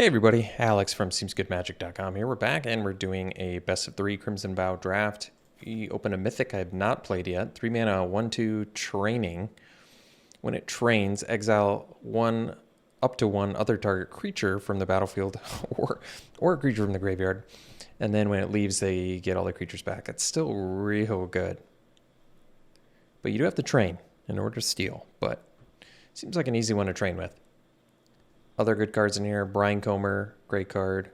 Hey everybody, Alex from SeemsGoodMagic.com here. We're back and we're doing a best of 3 Crimson Bow draft. We open a mythic I have not played yet. 3 mana, 1/2 training. When it trains, exile one up to one other target creature from the battlefield or a creature from the graveyard. And then when it leaves, they get all the creatures back. That's still real good. But you do have to train in order to steal, but seems like an easy one to train with. Other good cards in here, Brine Comer, great card.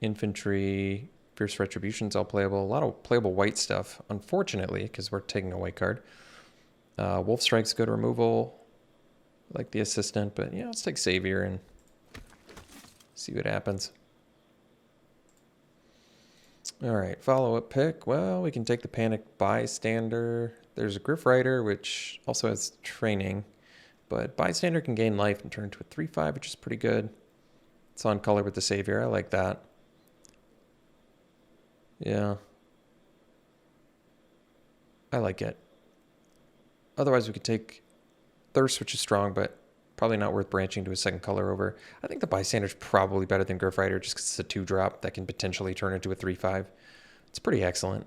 Infantry, Fierce Retribution's all playable. A lot of playable white stuff, unfortunately, because we're taking a white card. Wolf Strike's good removal. I like the assistant, but yeah, let's take Savior and see what happens. Alright, follow-up pick. Well, we can take the Panic Bystander. There's a Griff Rider, which also has training. But Bystander can gain life and turn into a 3/5, which is pretty good. It's on color with the Savior. I like that. Yeah. I like it. Otherwise, we could take Thirst, which is strong, but probably not worth branching to a second color over. I think the Bystander's probably better than Griff Rider just because it's a 2-drop that can potentially turn into a 3/5. It's pretty excellent.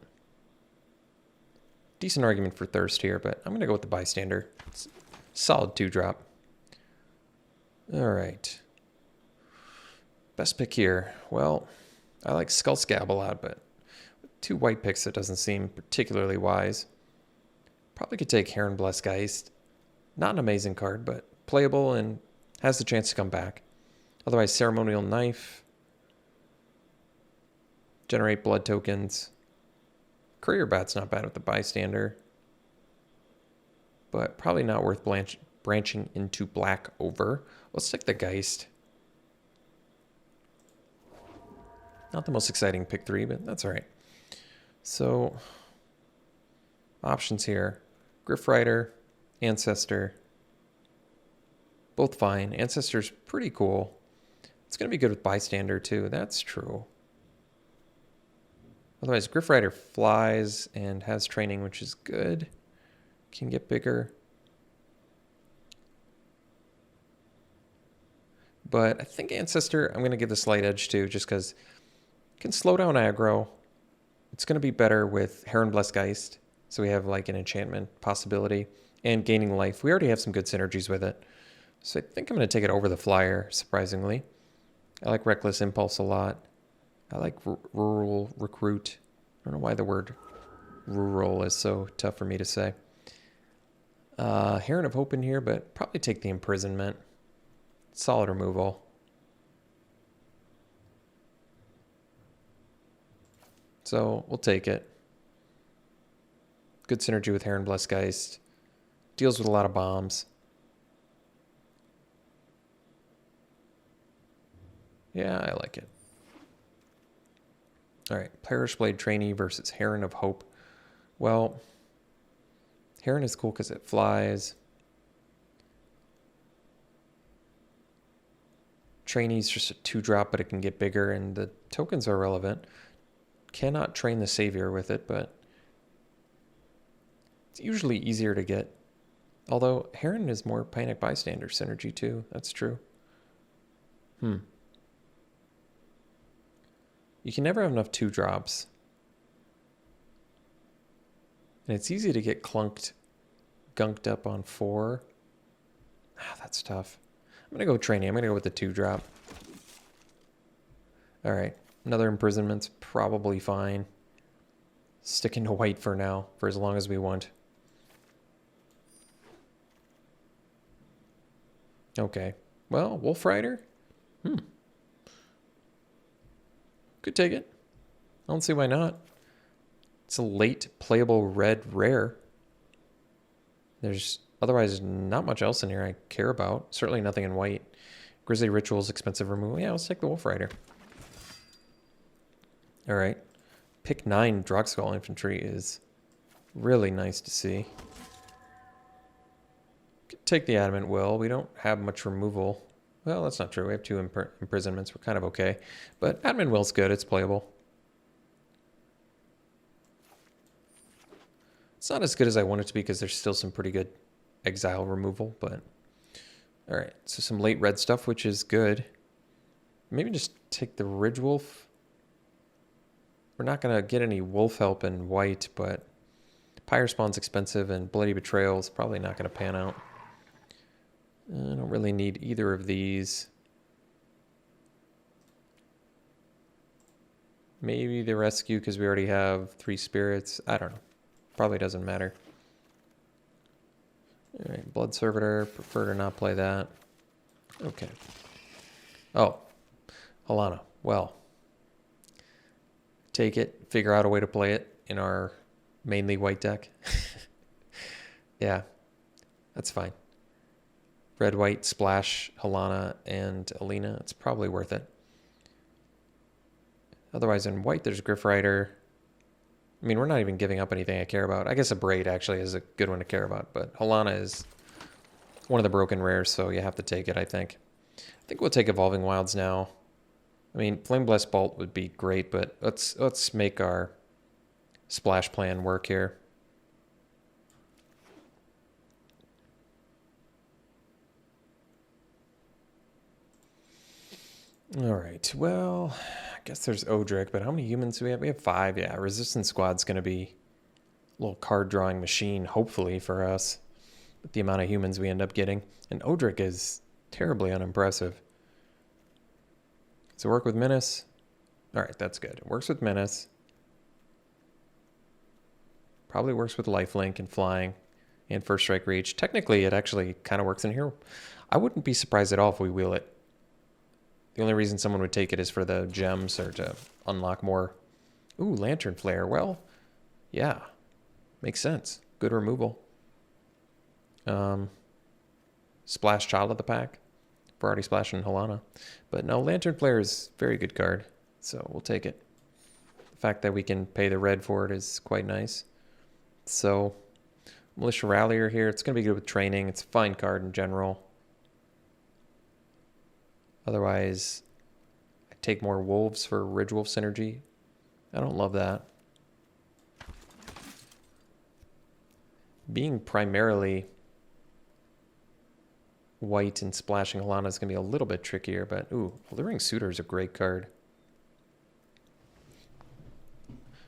Decent argument for Thirst here, but I'm going to go with the Bystander. It's solid 2-drop. All right. Best pick here. Well, I like Skull Scab a lot, but with 2 white picks, it doesn't seem particularly wise. Probably could take Heron Blessed Geist. Not an amazing card, but playable and has the chance to come back. Otherwise, Ceremonial Knife. Generate blood tokens. Courier Bat's not bad with the Bystander, but probably not worth branching into black over. Let's take the Geist. Not the most exciting pick 3, but that's all right. So, options here. Griff Rider, Ancestor. Both fine. Ancestor's pretty cool. It's going to be good with Bystander too. That's true. Otherwise, Griff Rider flies and has training, which is good. Can get bigger. But I think Ancestor, I'm going to give the slight edge to, just because it can slow down aggro. It's going to be better with Heron Blessed Geist, so we have like an enchantment possibility. And gaining life, we already have some good synergies with it. So I think I'm going to take it over the flyer, surprisingly. I like Reckless Impulse a lot. I like Rural Recruit. I don't know why the word rural is so tough for me to say. Heron of Hope in here, but probably take the Imprisonment. Solid removal. So we'll take it. Good synergy with Heron Blessed Geist. Deals with a lot of bombs. Yeah, I like it. All right, Perish Blade Trainee versus Heron of Hope. Well, Heron is cool because it flies. Trainee's just a 2-drop, but it can get bigger, and the tokens are relevant. Cannot train the Savior with it, but it's usually easier to get. Although Heron is more Panic Bystander synergy too. That's true. You can never have enough 2-drops. And it's easy to get gunked up on 4. That's tough. I'm going to go Trainee. I'm going to go with the 2-drop. All right. Another Imprisonment's probably fine. Sticking to white for now, for as long as we want. Okay. Well, Wolf Rider? Could take it. I don't see why not. It's a late playable red rare. There's otherwise not much else in here I care about. Certainly nothing in white. Grisly Rituals, expensive removal. Yeah, let's take the Wolf Rider. All right. Pick 9 Drogskull Infantry is really nice to see. Could take the Adamant Will. We don't have much removal. Well, that's not true. We have 2 imprisonments. We're kind of okay. But Admin Will's good. It's playable. It's not as good as I want it to be because there's still some pretty good exile removal. But all right, so some late red stuff, which is good. Maybe just take the Ridge Wolf. We're not going to get any wolf help in white, but Pyre Spawn's expensive and Bloody Betrayal's probably not going to pan out. I don't really need either of these. Maybe the Rescue because we already have 3 spirits. I don't know. Probably doesn't matter. All right, Blood Servitor. Prefer to not play that. Okay. Oh, Halana. Well, take it. Figure out a way to play it in our mainly white deck. Yeah, that's fine. Red, white, splash, Halana, and Alina. It's probably worth it. Otherwise, in white, there's Griff Rider. I mean, we're not even giving up anything I care about. I guess a Braid actually is a good one to care about, but Halana is one of the broken rares, so you have to take it, I think. I think we'll take Evolving Wilds now. I mean, Flame Blessed Bolt would be great, but let's make our splash plan work here. All right, well, I guess there's Odric, but how many humans do we have? We have 5, yeah. Resistance Squad's going to be a little card-drawing machine, hopefully, for us, with the amount of humans we end up getting. And Odric is terribly unimpressive. Does it work with Menace? All right, that's good. It works with Menace. Probably works with Lifelink and Flying and First Strike Reach. Technically, it actually kind of works in here. I wouldn't be surprised at all if we wheel it. The only reason someone would take it is for the gems or to unlock more. Ooh, Lantern Flare. Well, yeah. Makes sense. Good removal. Splash Child of the Pack. We're already splashing Halana. But no, Lantern Flare is a very good card. So we'll take it. The fact that we can pay the red for it is quite nice. So, Militia Rallier here. It's going to be good with training. It's a fine card in general. Otherwise, I take more wolves for Ridge Wolf synergy. I don't love that. Being primarily white and splashing Halana is going to be a little bit trickier, but ooh, Alluring Suitor is a great card.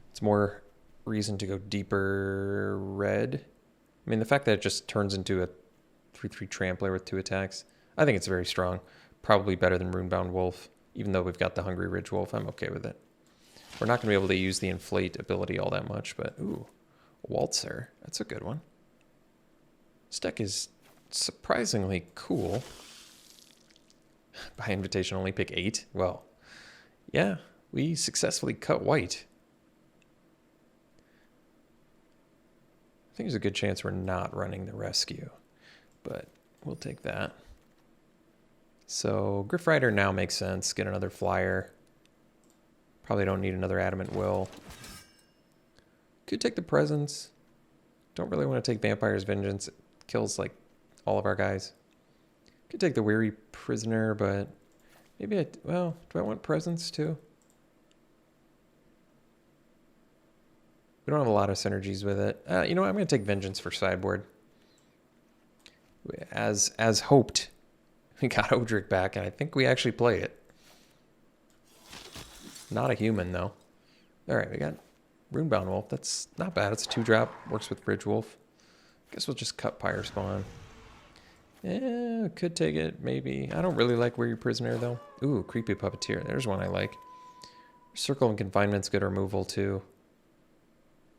It's more reason to go deeper red. I mean, the fact that it just turns into a 3/3 Trampler with 2 attacks, I think it's very strong. Probably better than Runebound Wolf. Even though we've got the Hungry Ridge Wolf, I'm okay with it. We're not going to be able to use the Inflate ability all that much, but ooh, Waltzer. That's a good one. This deck is surprisingly cool. By invitation only, pick 8. Well, yeah, we successfully cut white. I think there's a good chance we're not running the Rescue, but we'll take that. So Griff Rider now makes sense. Get another flyer. Probably don't need another Adamant Will. Could take the Presence. Don't really want to take Vampire's Vengeance. It kills like all of our guys. Could take the Weary Prisoner, but maybe well, do I want Presence too? We don't have a lot of synergies with it. You know what? I'm going to take Vengeance for sideboard. As hoped, we got Odric back, and I think we actually play it. Not a human, though. All right, we got Runebound Wolf. That's not bad. It's a 2-drop. Works with Ridge Wolf. Guess we'll just cut Pyre Spawn. Yeah, could take it, maybe. I don't really like Weary Prisoner, though. Ooh, Creepy Puppeteer. There's one I like. Circle and Confinement's good removal, too.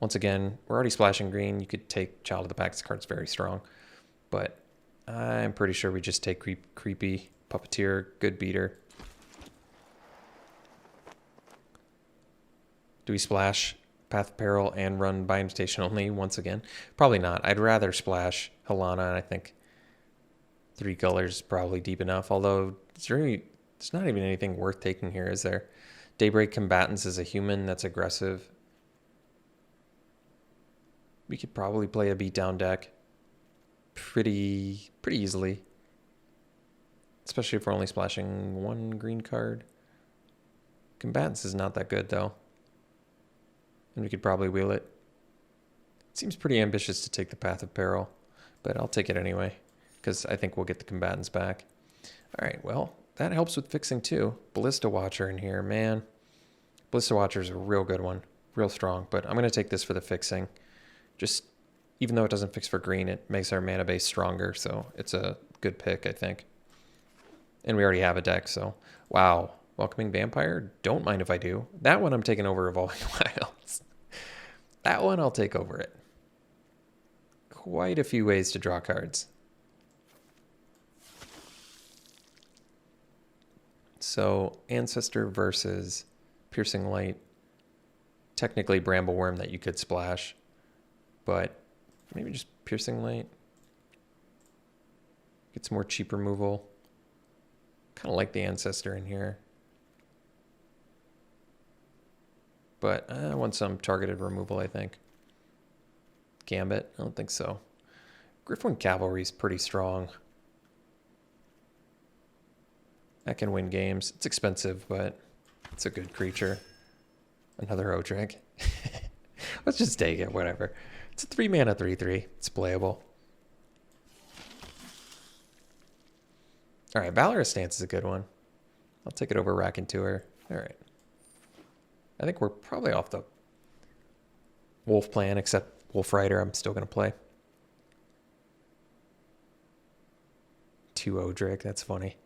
Once again, we're already splashing green. You could take Child of the Pack. This card's very strong. But I'm pretty sure we just take Creepy Puppeteer. Good beater. Do we splash Path of Peril and run by invitation only once again? Probably not. I'd rather splash Halana, and I think 3 colors is probably deep enough. Although there's not even anything worth taking here, is there? Daybreak Combatants is a human that's aggressive. We could probably play a beatdown deck pretty easily. Especially if we're only splashing 1 green card. Combatants is not that good, though. And we could probably wheel it. It seems pretty ambitious to take the Path of Peril, but I'll take it anyway, because I think we'll get the Combatants back. All right, well, that helps with fixing too. Ballista Watcher in here, man. Ballista Watcher is a real good one. Real strong, but I'm going to take this for the fixing. Just, even though it doesn't fix for green, it makes our mana base stronger, so it's a good pick, I think. And we already have a deck, so wow. Welcoming Vampire, don't mind if I do. That one I'm taking over Evolving Wilds. That one I'll take over it. Quite a few ways to draw cards. So Ancestor versus Piercing Light. Technically Brambleworm that you could splash, but maybe just Piercing Light. Gets more cheap removal. Kind of like the Ancestor in here. But I want some targeted removal, I think. Gambit? I don't think so. Griffin Cavalry is pretty strong. That can win games. It's expensive, but it's a good creature. Another Odric. Let's just take it, whatever. It's a 3-mana 3/3. It's playable. All right, Valorous Stance is a good one. I'll take it over Rack and Tour. All right. I think we're probably off the Wolf plan, except Wolf Rider I'm still going to play. 2 Odric, that's funny.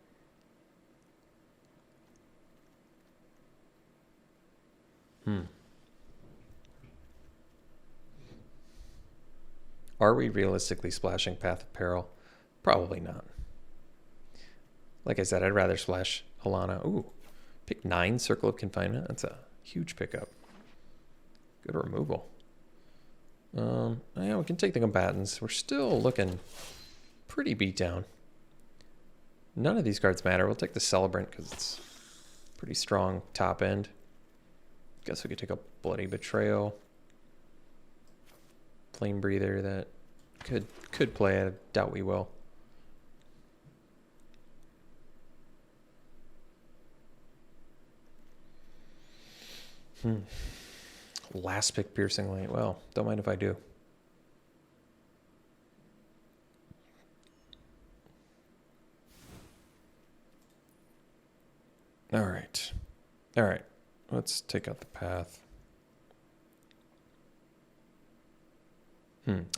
Are we realistically splashing Path of Peril? Probably not. Like I said, I'd rather splash Alana. Ooh, pick 9 Circle of Confinement. That's a huge pickup. Good removal. Yeah, we can take the combatants. We're still looking pretty beat down. None of these cards matter. We'll take the Celebrant because it's pretty strong top end. Guess we could take a Bloody Betrayal. Flame Breather that could play. I doubt we will. Last pick Piercing Light. Well, don't mind if I do. All right. All right. Let's take out the path.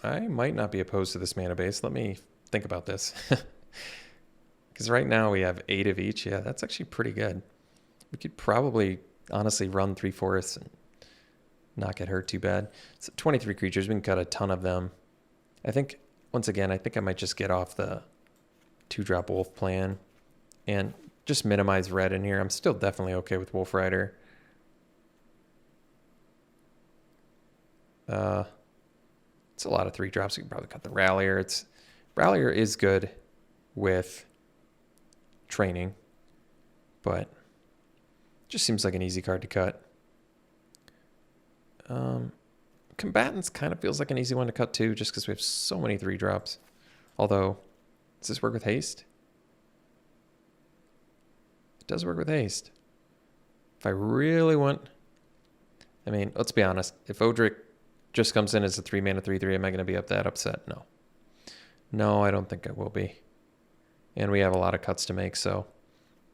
I might not be opposed to this mana base. Let me think about this. Because right now we have 8 of each. Yeah, that's actually pretty good. We could probably honestly run 3/4 and not get hurt too bad. So 23 creatures. We can cut a ton of them. I think, once again, I think I might just get off the 2-drop Wolf plan and just minimize red in here. I'm still definitely okay with Wolf Rider. It's a lot of 3-drops. You can probably cut the Rallier. Rallier is good with training, but just seems like an easy card to cut. Combatants kind of feels like an easy one to cut too, just because we have so many 3-drops. Although, does this work with haste? It does work with haste. If I really want... I mean, let's be honest. If Odric just comes in as a 3-mana 3/3, am I going to be that upset? No. No, I don't think I will be. And we have a lot of cuts to make, so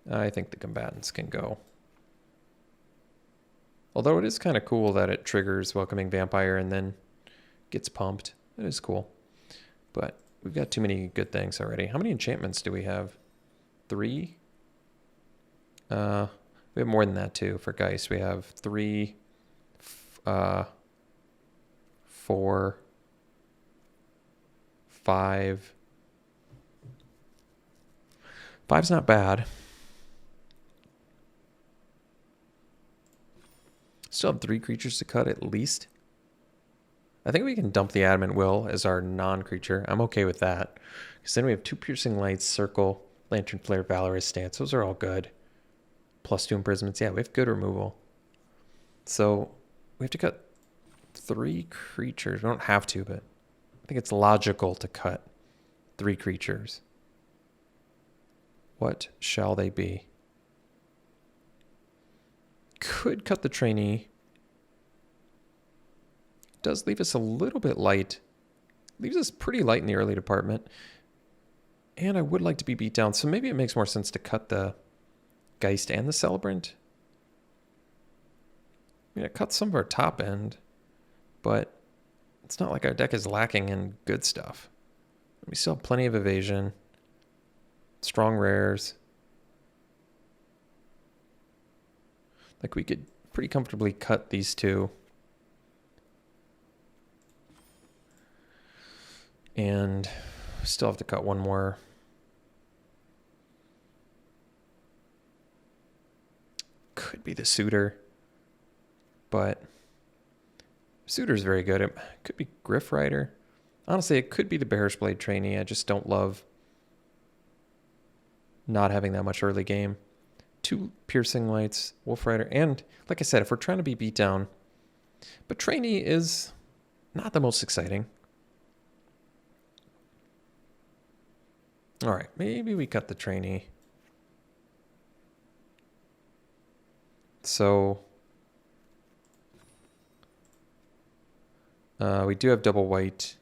I think the combatants can go. Although it is kind of cool that it triggers Welcoming Vampire and then gets pumped. It is cool. But we've got too many good things already. How many enchantments do we have? 3? We have more than that too for Geist. We have 3, 4, 5. 5's not bad. Still have 3 creatures to cut at least. I think we can dump the Adamant Will as our non-creature. I'm okay with that. Because then we have 2 Piercing Lights, Circle, Lantern Flare, Valorous Stance. Those are all good. Plus 2 Imprisonments. Yeah, we have good removal. So we have to cut 3 creatures. We don't have to, but I think it's logical to cut 3 creatures. What shall they be? Could cut the Trainee. Does leave us a little bit light. Leaves us pretty light in the early department. And I would like to be beat down, so maybe it makes more sense to cut the Geist and the Celebrant. I mean, it cuts some of our top end, but it's not like our deck is lacking in good stuff. We still have plenty of evasion, strong rares. Like, we could pretty comfortably cut these two. And still have to cut one more. Could be the Suitor, but Suitor's very good. It could be Griff Rider. Honestly, it could be the Bearish Blade Trainee. I just don't love not having that much early game. 2 Piercing Lights, Wolf Rider, and like I said, if we're trying to be beat down, but Trainee is not the most exciting. All right, maybe we cut the Trainee. So we do have double white,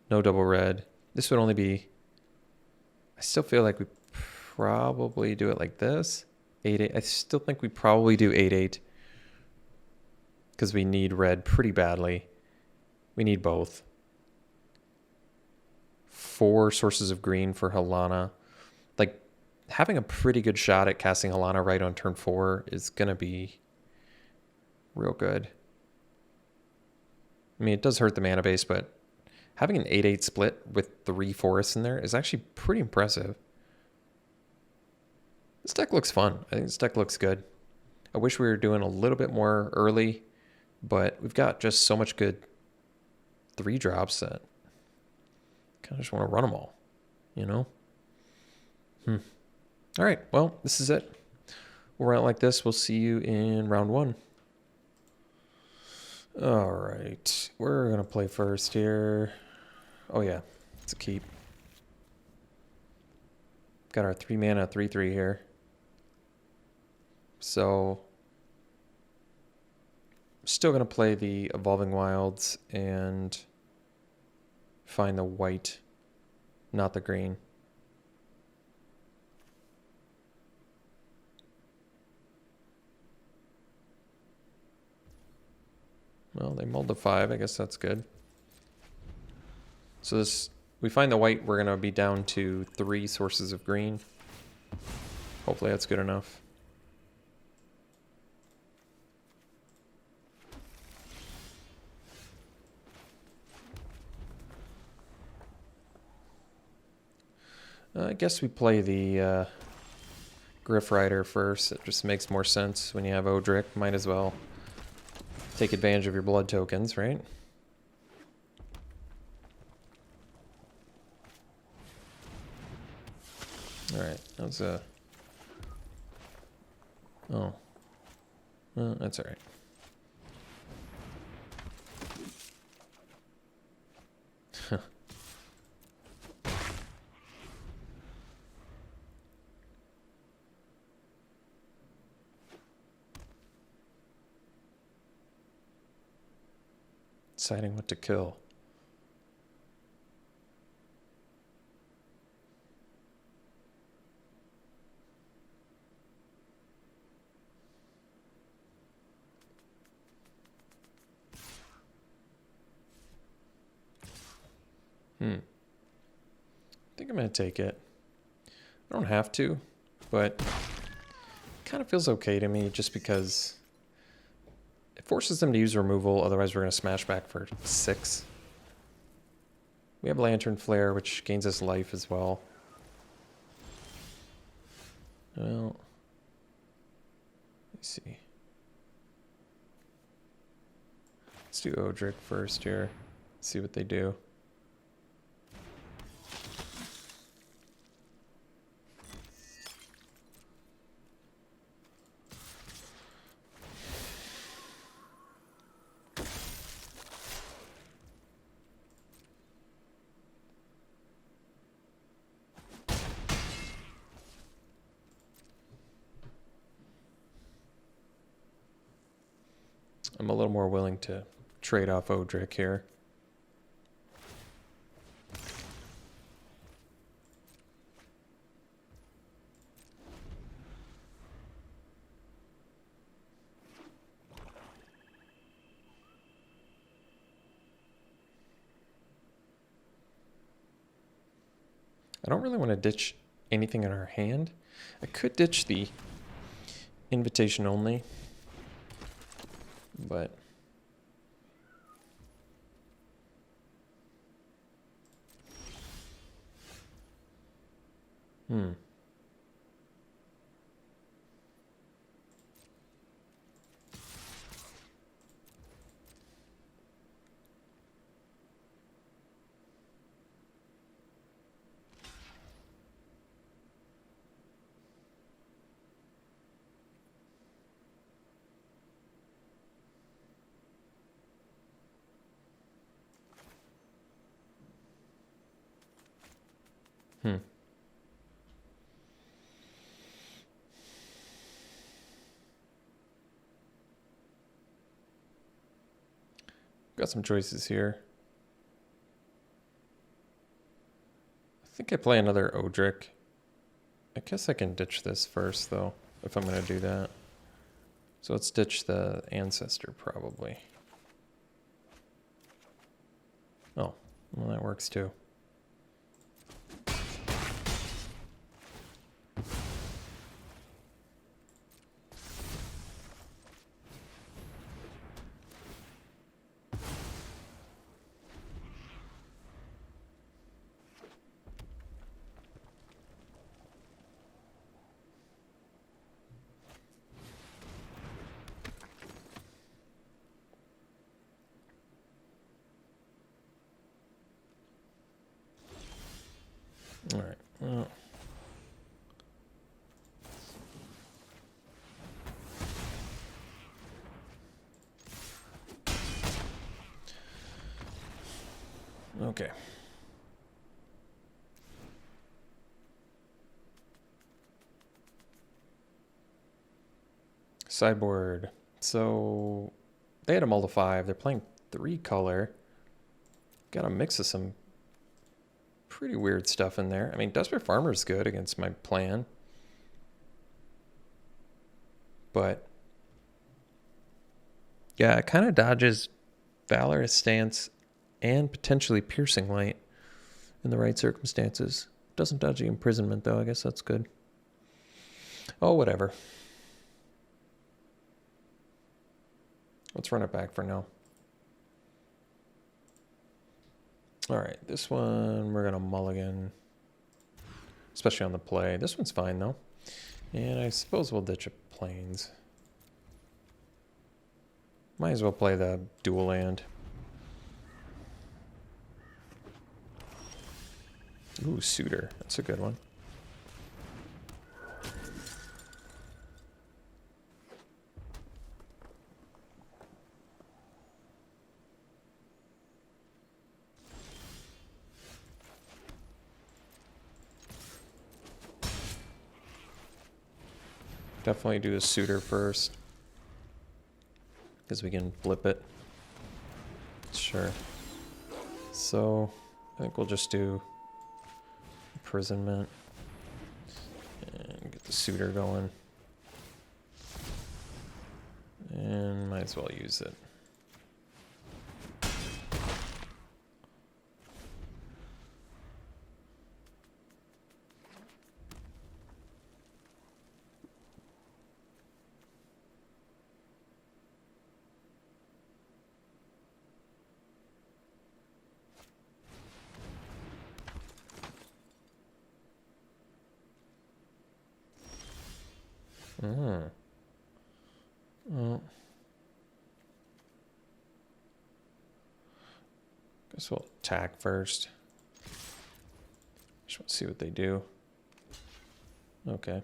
no double red. This would only be, I still feel like we probably do it like this. 8-8. I still think we probably do 8-8 because we need red pretty badly. We need both. 4 sources of green for Halana. Like, having a pretty good shot at casting Halana right on turn 4 is going to be real good. I mean, it does hurt the mana base, but having an 8-8 split with 3 forests in there is actually pretty impressive. This deck looks fun. I think this deck looks good. I wish we were doing a little bit more early, but we've got just so much good 3-drops that I kind of just want to run them all, you know? All right, well, this is it. We'll run it like this. We'll see you in round 1. All right, we're going to play first here. Oh, yeah, it's a keep. Got our 3-mana 3/3 here. So, still going to play the Evolving Wilds and find the white, not the green. Well, they mulled to 5. I guess that's good. So this, we find the white, we're going to be down to 3 sources of green. Hopefully that's good enough. I guess we play the Griff Rider first. It just makes more sense when you have Odric. Might as well take advantage of your blood tokens, right? Alright, that was a... Oh. That's alright. Deciding what to kill. I think I'm going to take it. I don't have to, but it kind of feels okay to me just because it forces them to use removal, otherwise we're going to smash back for 6. We have Lantern Flare, which gains us life as well. Well, let's see. Let's do Odric first here. See what they do. I'm a little more willing to trade off Odric here. I don't really want to ditch anything in our hand. I could ditch the invitation only, but hmm. Hmm. Got some choices here. I think I play another Odric. I guess I can ditch this first, though, if I'm going to do that. So let's ditch the Ancestor, probably. Oh, well, that works, too. All right. Well, okay. Sideboard. So they had a mull to 5. They're playing 3 color. Got a mix of some pretty weird stuff in there. I mean, Desperate Farmer's good against my plan. But yeah, it kind of dodges Valorous Stance and potentially Piercing Light in the right circumstances. Doesn't dodge the Imprisonment, though. I guess that's good. Oh, whatever. Let's run it back for now. All right, this one we're going to mulligan, especially on the play. This one's fine, though. And I suppose we'll ditch a Plains. Might as well play the dual land. Ooh, Suitor. That's a good one. Definitely do the Suitor first, because we can flip it. Sure. So I think we'll just do Imprisonment and get the Suitor going. And might as well use it. Well, guess we'll attack first. Just want to see what they do. Okay.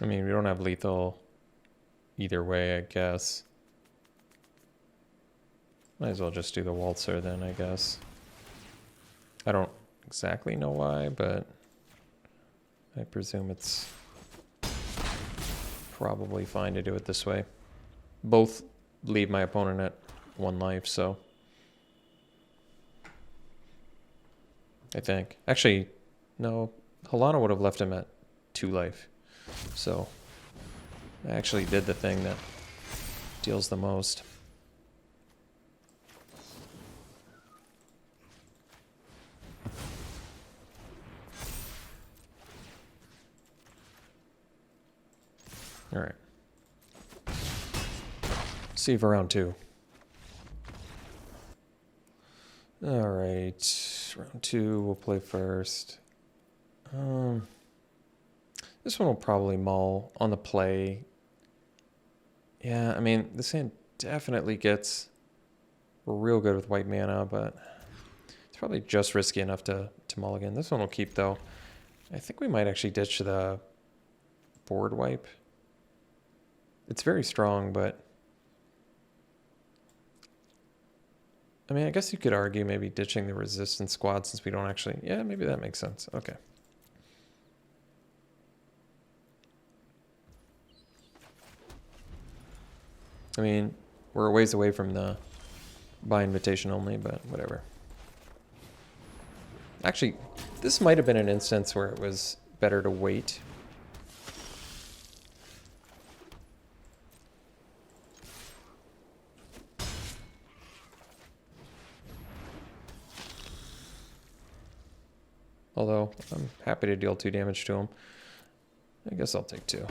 I mean, we don't have lethal either way, I guess. Might as well just do the Waltzer then, I guess. I don't exactly know why, but I presume it's probably fine to do it this way. Both leave my opponent at 1 life, so I think. Actually, no, Halana would have left him at 2 life. So I actually did the thing that deals the most. All right. See you for round 2. All right. Round 2, we'll play first. This one will probably mull on the play. Yeah, I mean, this hand definitely gets real good with white mana, but it's probably just risky enough to mulligan. This one will keep, though. I think we might actually ditch the board wipe. It's very strong, but I mean, I guess you could argue maybe ditching the resistance squad since we don't actually... Yeah, maybe that makes sense. Okay. I mean, we're a ways away from the by invitation only, but whatever. Actually, this might have been an instance where it was better to wait. Although, I'm happy to deal 2 damage to him. I guess I'll take 2.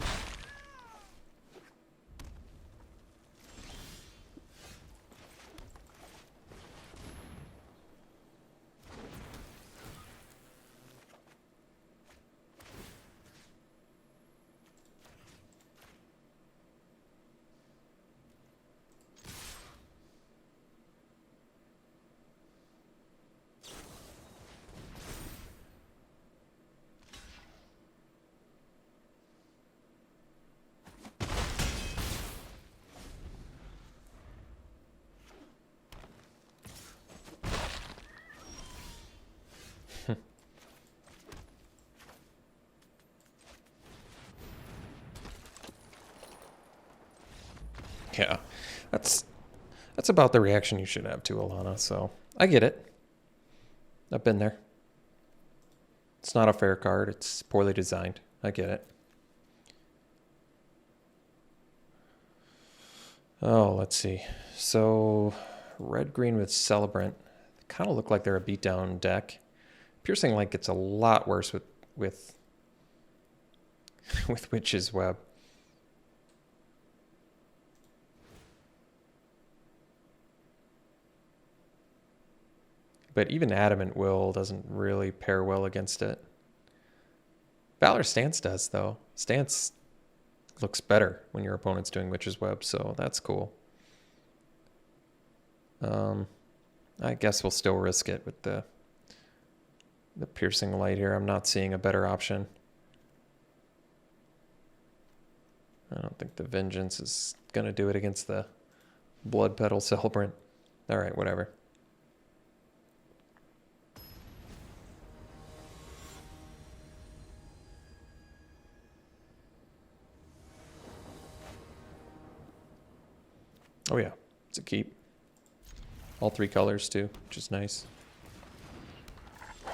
Yeah, that's about the reaction you should have to Alana, so I get it. I've been there. It's not a fair card. It's poorly designed. I get it. Oh, let's see. So, red-green with Celebrant. They kind of look like they're a beatdown deck. Piercing Light gets a lot worse with Witch's Web. But even Adamant Will doesn't really pair well against it. Valor Stance does, though. Stance looks better when your opponent's doing Witch's Web, so that's cool. I guess we'll still risk it with the Piercing Light here. I'm not seeing a better option. I don't think the Vengeance is going to do it against the Blood Petal Celebrant. All right, whatever. Oh yeah, it's a keep. All 3 colors too, which is nice. So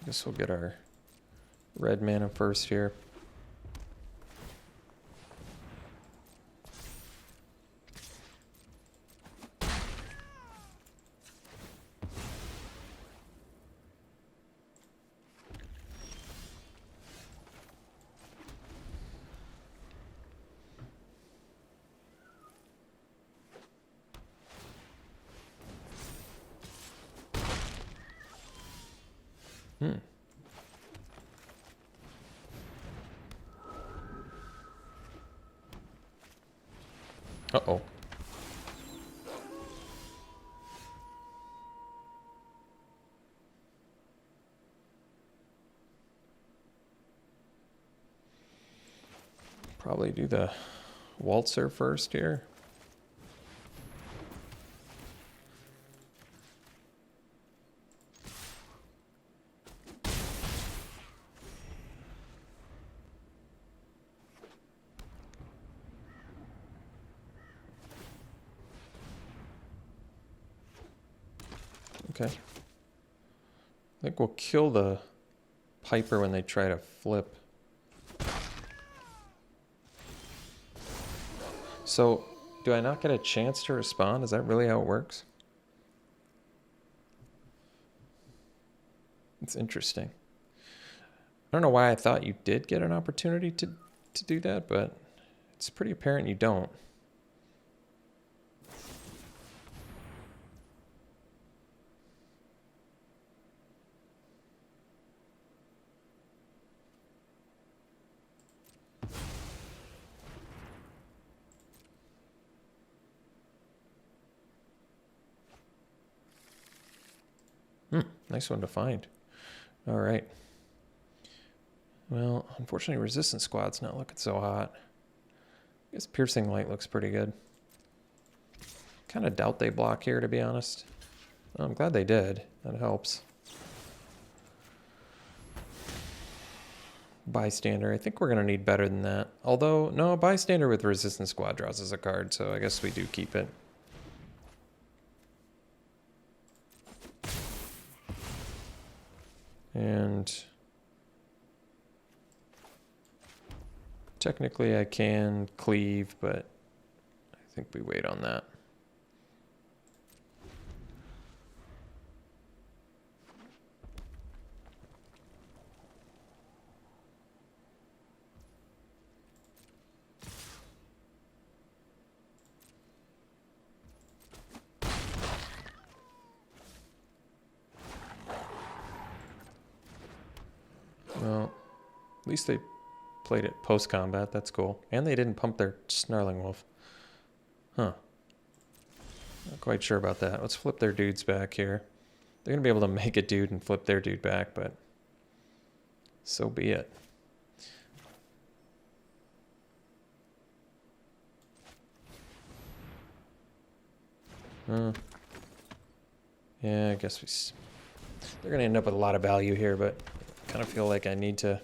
I guess we'll get our red mana first here. Uh-oh. Probably do the Waltzer first here. Okay. I think we'll kill the Piper when they try to flip. So, do I not get a chance to respond? Is that really how it works? It's interesting. I don't know why I thought you did get an opportunity to do that, but it's pretty apparent you don't. Nice one to find. All right. Well, unfortunately, Resistance Squad's not looking so hot. I guess Piercing Light looks pretty good. Kind of doubt they block here, to be honest. I'm glad they did. That helps. Bystander. I think we're going to need better than that. Although, no, Bystander with Resistance Squad draws as a card, so I guess we do keep it. And technically I can cleave, but I think we wait on that. Well, at least they played it post-combat. That's cool. And they didn't pump their Snarling Wolf. Huh. Not quite sure about that. Let's flip their dudes back here. They're going to be able to make a dude and flip their dude back, but so be it. Yeah, I guess they're going to end up with a lot of value here, but I kind of feel like I need to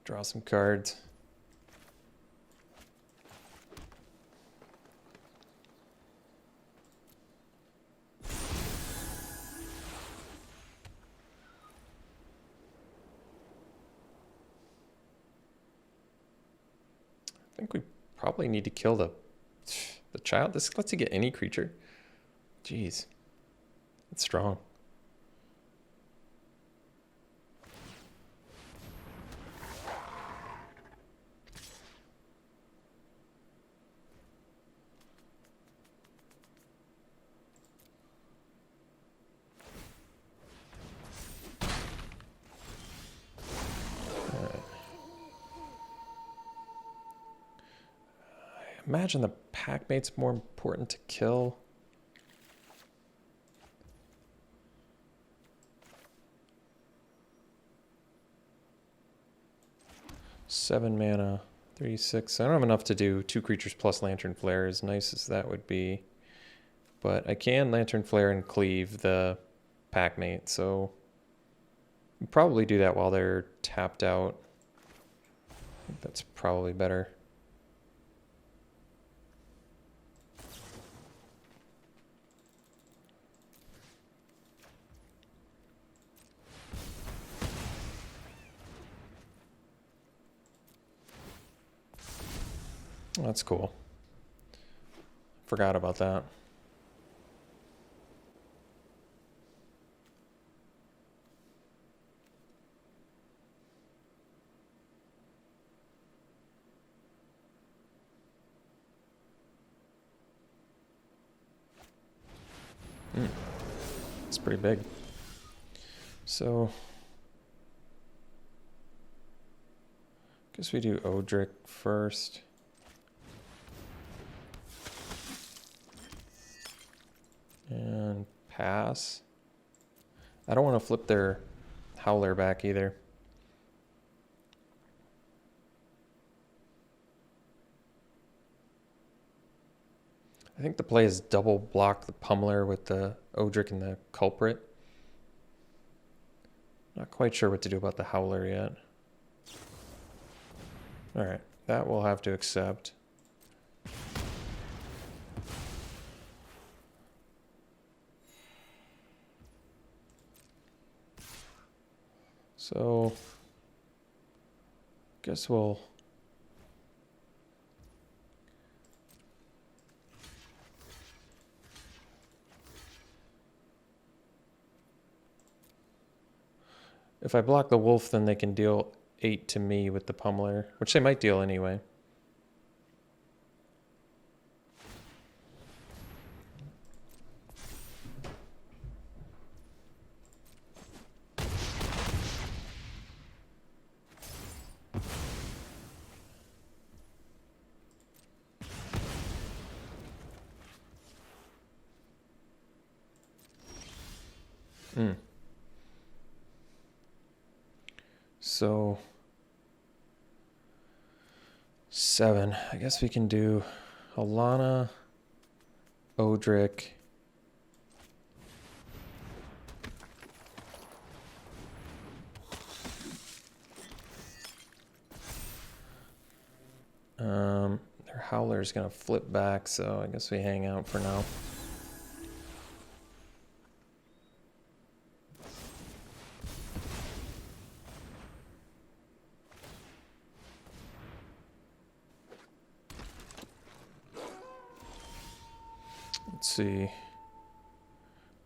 draw some cards. I think we probably need to kill the child. This lets you get any creature. Jeez. It's strong. Imagine the Packmate's more important to kill. Seven mana, 3/6. I don't have enough to do 2 creatures plus Lantern Flare, as nice as that would be. But I can Lantern Flare and cleave the Packmate, so I'll probably do that while they're tapped out. I think that's probably better. That's cool. Forgot about that. It's pretty big. So, guess we do Odric first. And pass. I don't want to flip their Howler back either. I think the play is double block the Pummeler with the Odric and the Culprit. Not quite sure what to do about the Howler yet. Alright, that we'll have to accept. So, guess we'll... If I block the wolf, then they can deal 8 to me with the Pummeler, which they might deal anyway. So 7. I guess we can do Alana, Odric, their Howler is gonna flip back, so I guess we hang out for now. Let's see.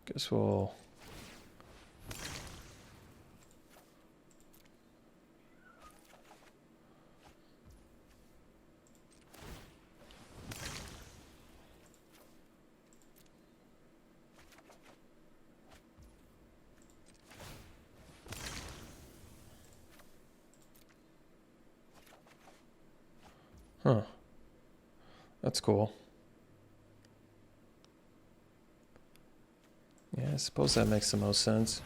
Guess we'll... Huh. That's cool. Yeah, I suppose that makes the most sense.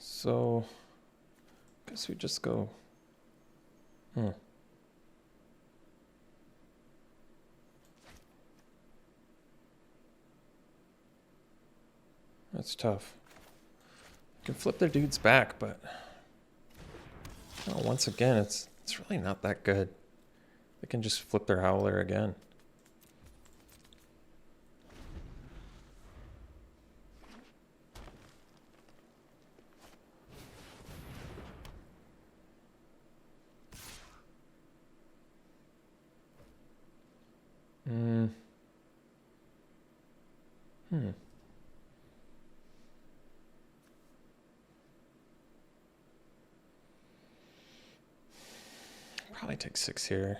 So, guess we just go. That's tough. You can flip their dudes back, but once again, it's really not that good. They can just flip their Howler again. Probably take 6 here.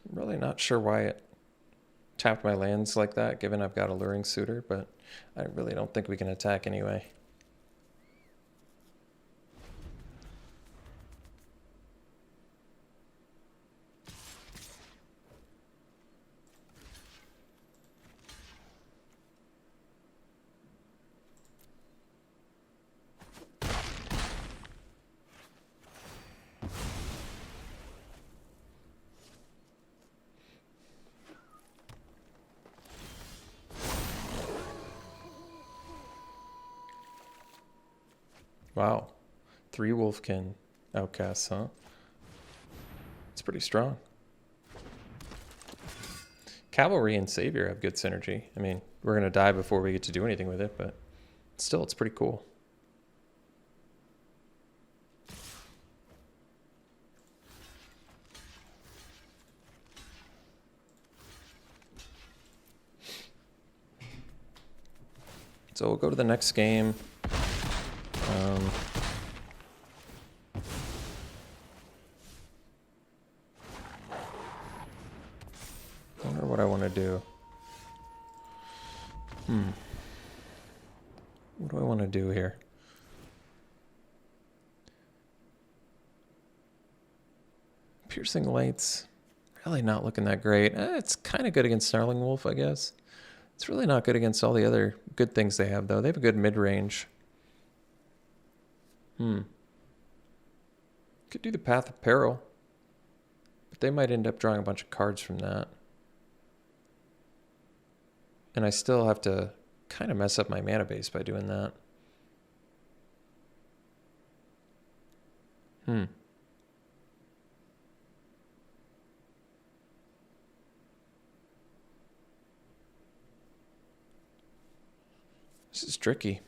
I'm really not sure why it tapped my lands like that, given I've got Alluring Suitor, but I really don't think we can attack anyway. Wow, 3 Wolfkin outcasts, huh? It's pretty strong. Cavalry and Savior have good synergy. I mean, we're going to die before we get to do anything with it, but still, it's pretty cool. So we'll go to the next game. I wonder what I want to do. What do I want to do here? Piercing Lights, really not looking that great. It's kind of good against Snarling Wolf, I guess. It's really not good against all the other good things they have, though. They have a good mid-range. Could do the Path of Peril. But they might end up drawing a bunch of cards from that. And I still have to kind of mess up my mana base by doing that. This is tricky.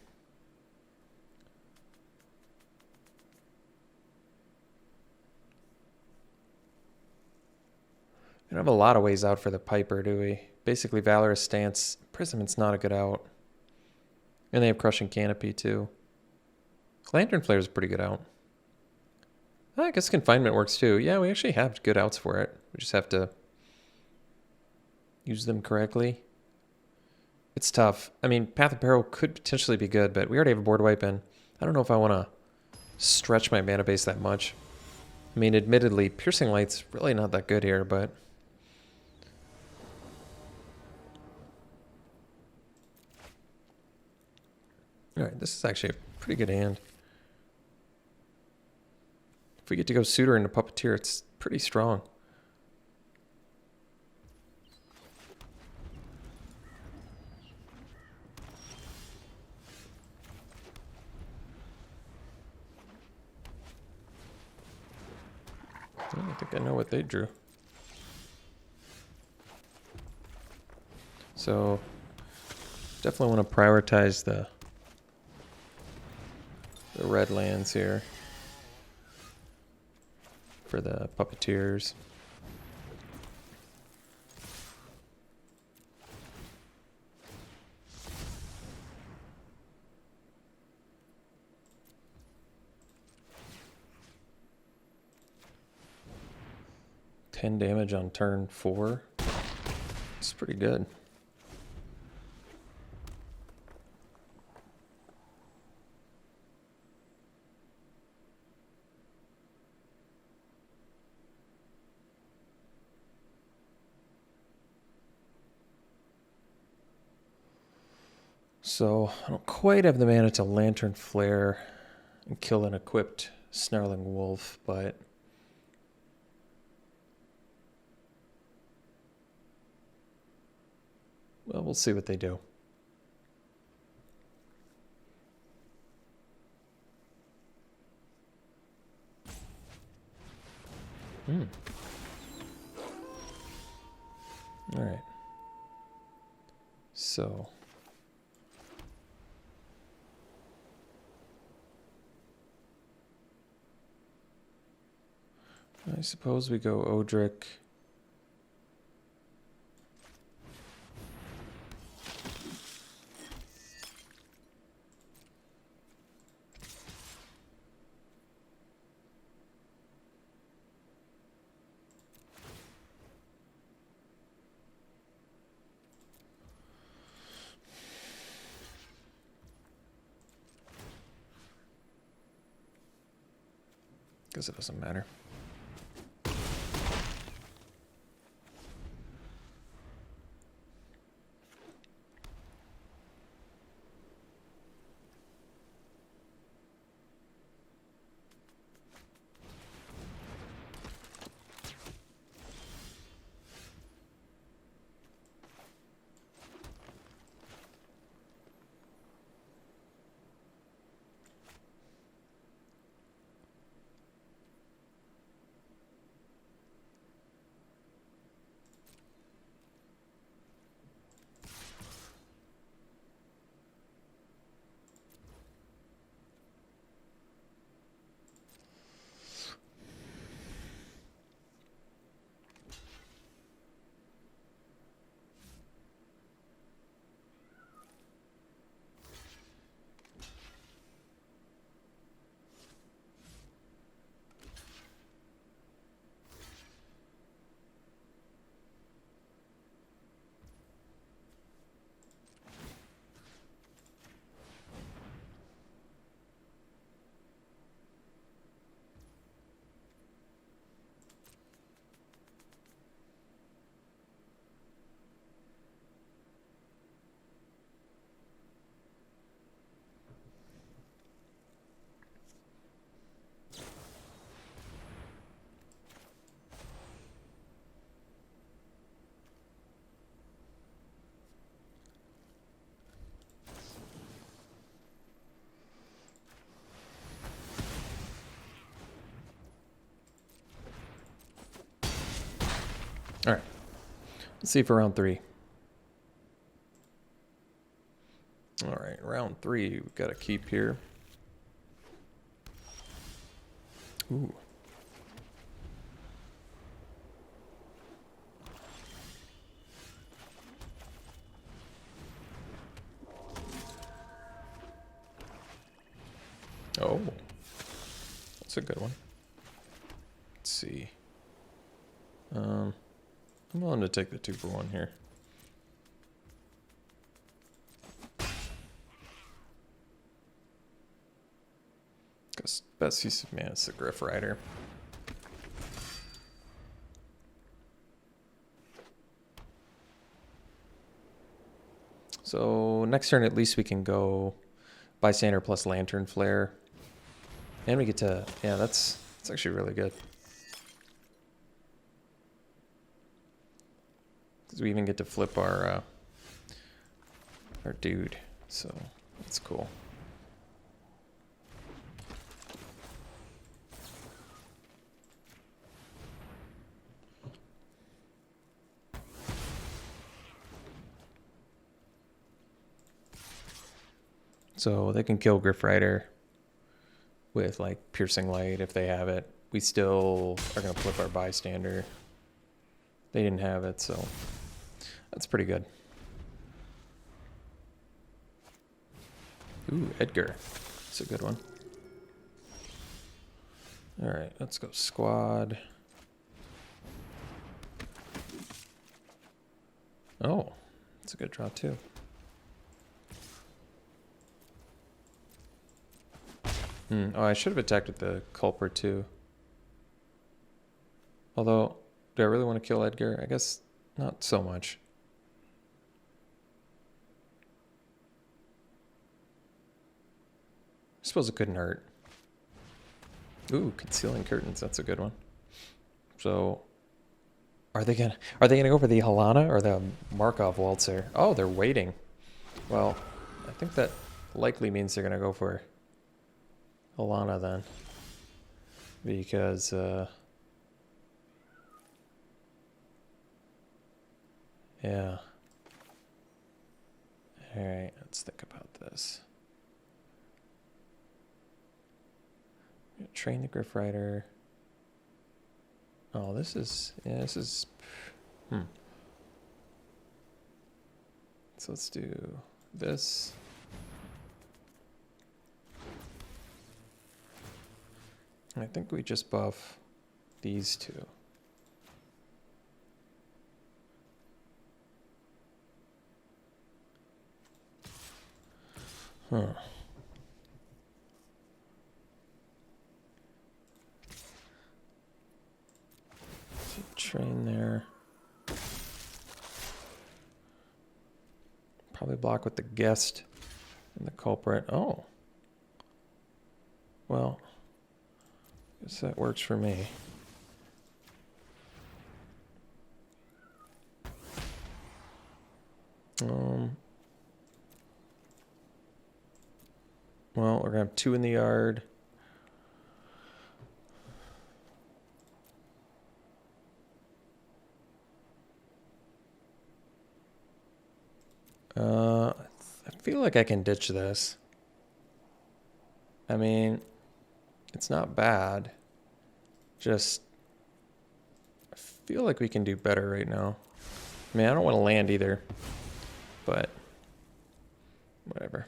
We don't have a lot of ways out for the Piper, do we? Basically, Valorous Stance. Imprisonment's not a good out. And they have Crushing Canopy, too. Lantern Flare is a pretty good out. I guess Confinement works, too. Yeah, we actually have good outs for it. We just have to use them correctly. It's tough. I mean, Path of Peril could potentially be good, but we already have a board wipe in. I don't know if I want to stretch my mana base that much. I mean, admittedly, Piercing Light's really not that good here, but... Alright, this is actually a pretty good hand. If we get to go Suitor into Puppeteer, it's pretty strong. I think I know what they drew. So, definitely want to prioritize the red lands here for the Puppeteers. Damage on turn 4. It's pretty good. So I don't quite have the mana to Lantern Flare and kill an equipped Snarling Wolf, but well, we'll see what they do. All right. So I suppose we go Odric. Guess it doesn't matter. All right. Let's see for round 3. All right, round 3. We've got to keep here. Ooh. Oh, that's a good one. Let's see. I'm willing to take the 2 for 1 here. Because best use of mana is the Griff Rider. So next turn, at least we can go Bystander plus Lantern Flare. And we get to, yeah, that's actually really good. Because we even get to flip our dude, so that's cool. So they can kill Griff Rider with like Piercing Light if they have it. We still are going to flip our Bystander. They didn't have it, so that's pretty good. Ooh, Edgar. That's a good one. All right, let's go squad. Oh, that's a good draw too. Oh, I should have attacked with the Culprit too. Although, do I really want to kill Edgar? I guess not so much. I suppose it couldn't hurt. Ooh, Concealing Curtains, that's a good one. So, are they gonna go for the Halana or the Markov Waltzer? Oh, they're waiting. Well, I think that likely means they're gonna go for Halana then, because yeah. All right, let's think about this. Train the Griff Rider. Oh, this is, yeah, this is, So let's do this. I think we just buff these 2. Huh. Train there. Probably block with the Guest and the Culprit. Oh. Well, I guess that works for me. Well, we're gonna have 2 in the yard. I feel like I can ditch this. I mean, it's not bad. Just, I feel like we can do better right now. I mean, I don't want to land either, but whatever.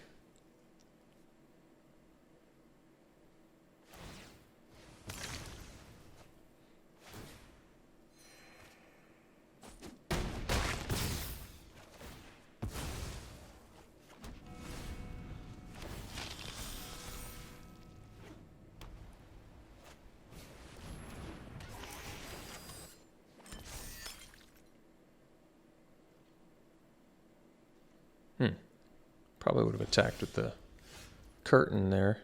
Probably would have attacked with the curtain there.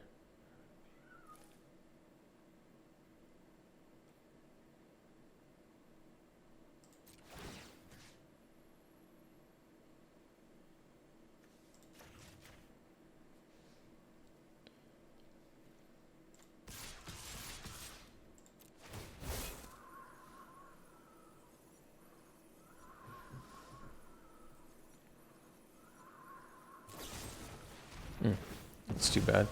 That's too bad.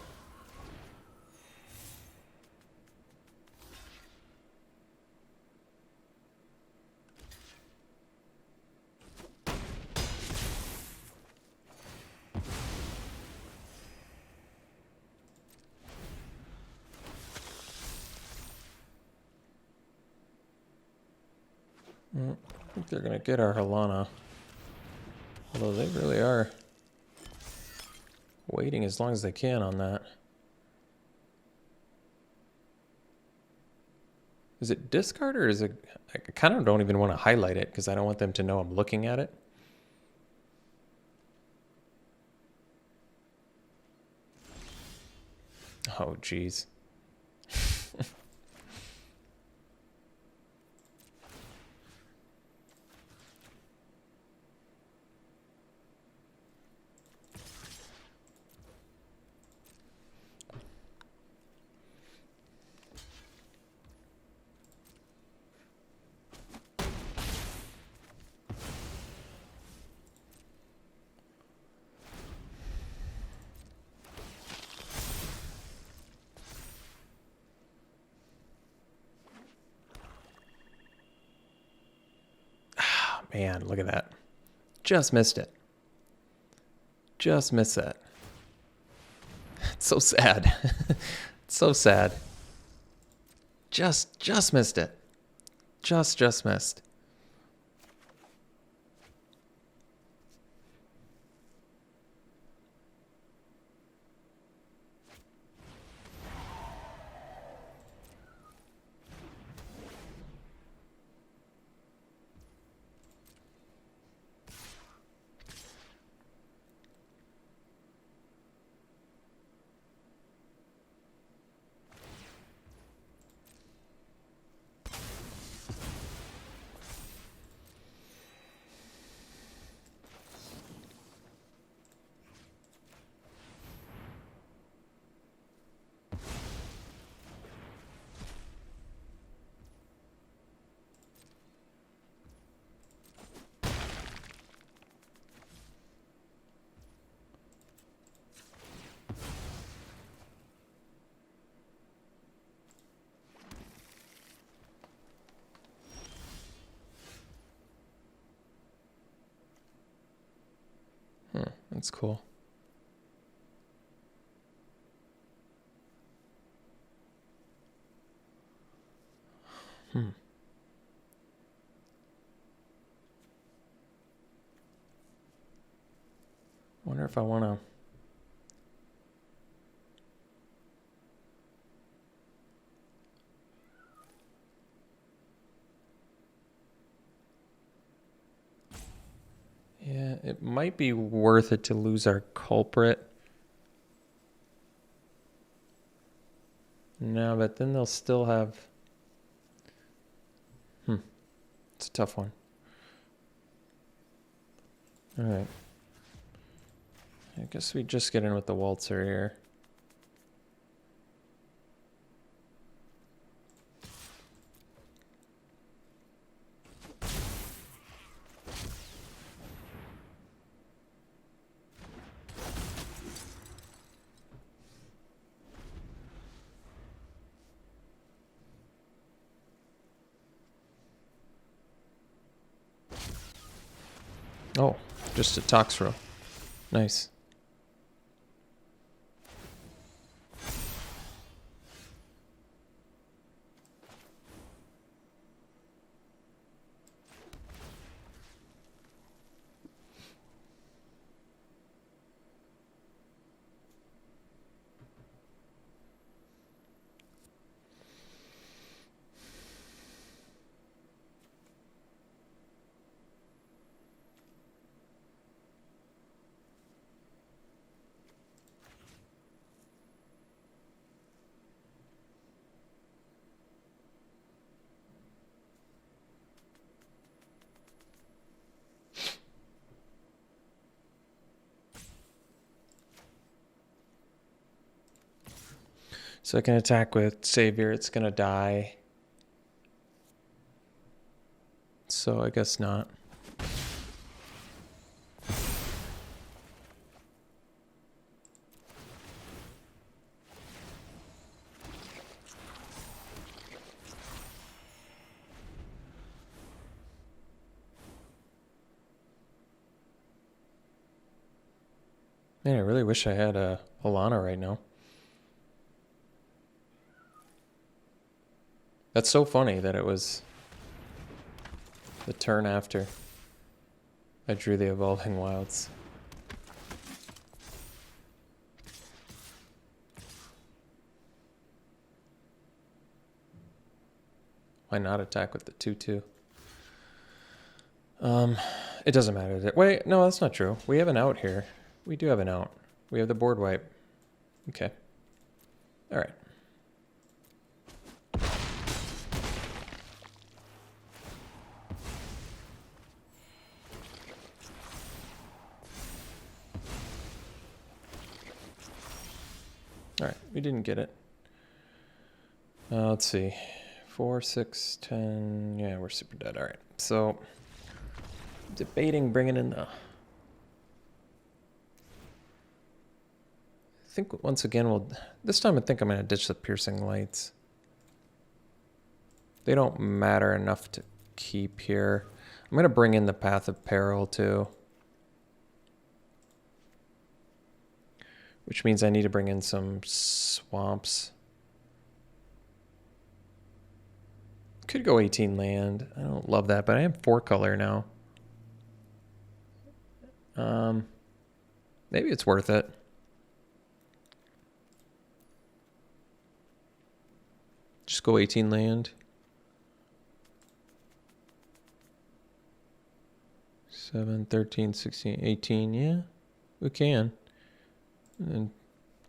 I think they're going to get our Halana. Although they really are waiting as long as they can on that. Is it discard or is it... I kind of don't even want to highlight it because I don't want them to know I'm looking at it. Oh, geez. Man, look at that. Just missed it. Just missed that. It's so sad. It's so sad. Just missed it. Just missed. That's cool. Wonder if I want to... Yeah, it might be worth it to lose our culprit. No, but then they'll still have... It's a tough one. All right. I guess we just get in with the waltzer here. Oh, just a tox row. Nice. So I can attack with Savior. It's going to die. So I guess not. Man, I really wish I had a Alana right now. That's so funny that it was the turn after I drew the Evolving Wilds. Why not attack with the 2/2? It doesn't matter. Wait, no, that's not true. We have an out here. We do have an out. We have the board wipe. Okay. All right. All right, we didn't get it. Let's see. 4, 6, 10. Yeah, we're super dead. All right. So, debating bringing in the... I think once again we'll... This time I think I'm going to ditch the Piercing Lights. They don't matter enough to keep here. I'm going to bring in the Path of Peril too. Which means I need to bring in some swamps. Could go 18 land. I don't love that, but I am 4 color now. Maybe it's worth it. Just go 18 land. 7, 13, 16, 18. Yeah, we can. And then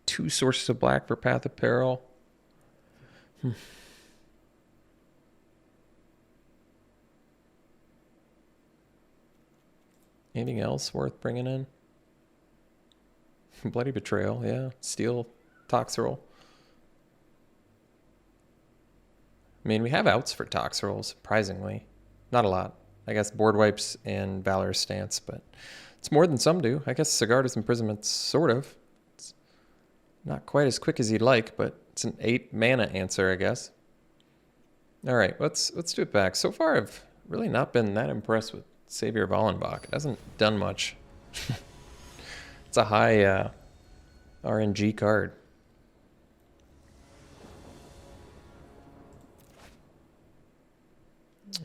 2 sources of black for Path of Peril. Anything else worth bringing in? Bloody Betrayal, yeah. Steel, Toxrill. I mean, we have outs for Toxrill, surprisingly. Not a lot. I guess Board Wipes and Valor's Stance, but it's more than some do. I guess Sigarda's Imprisonment, sort of. It's not quite as quick as you'd like, but it's an 8 mana answer, I guess. All right, let's do it back. So far, I've really not been that impressed with Savior of Allenbach. It hasn't done much. It's a high RNG card.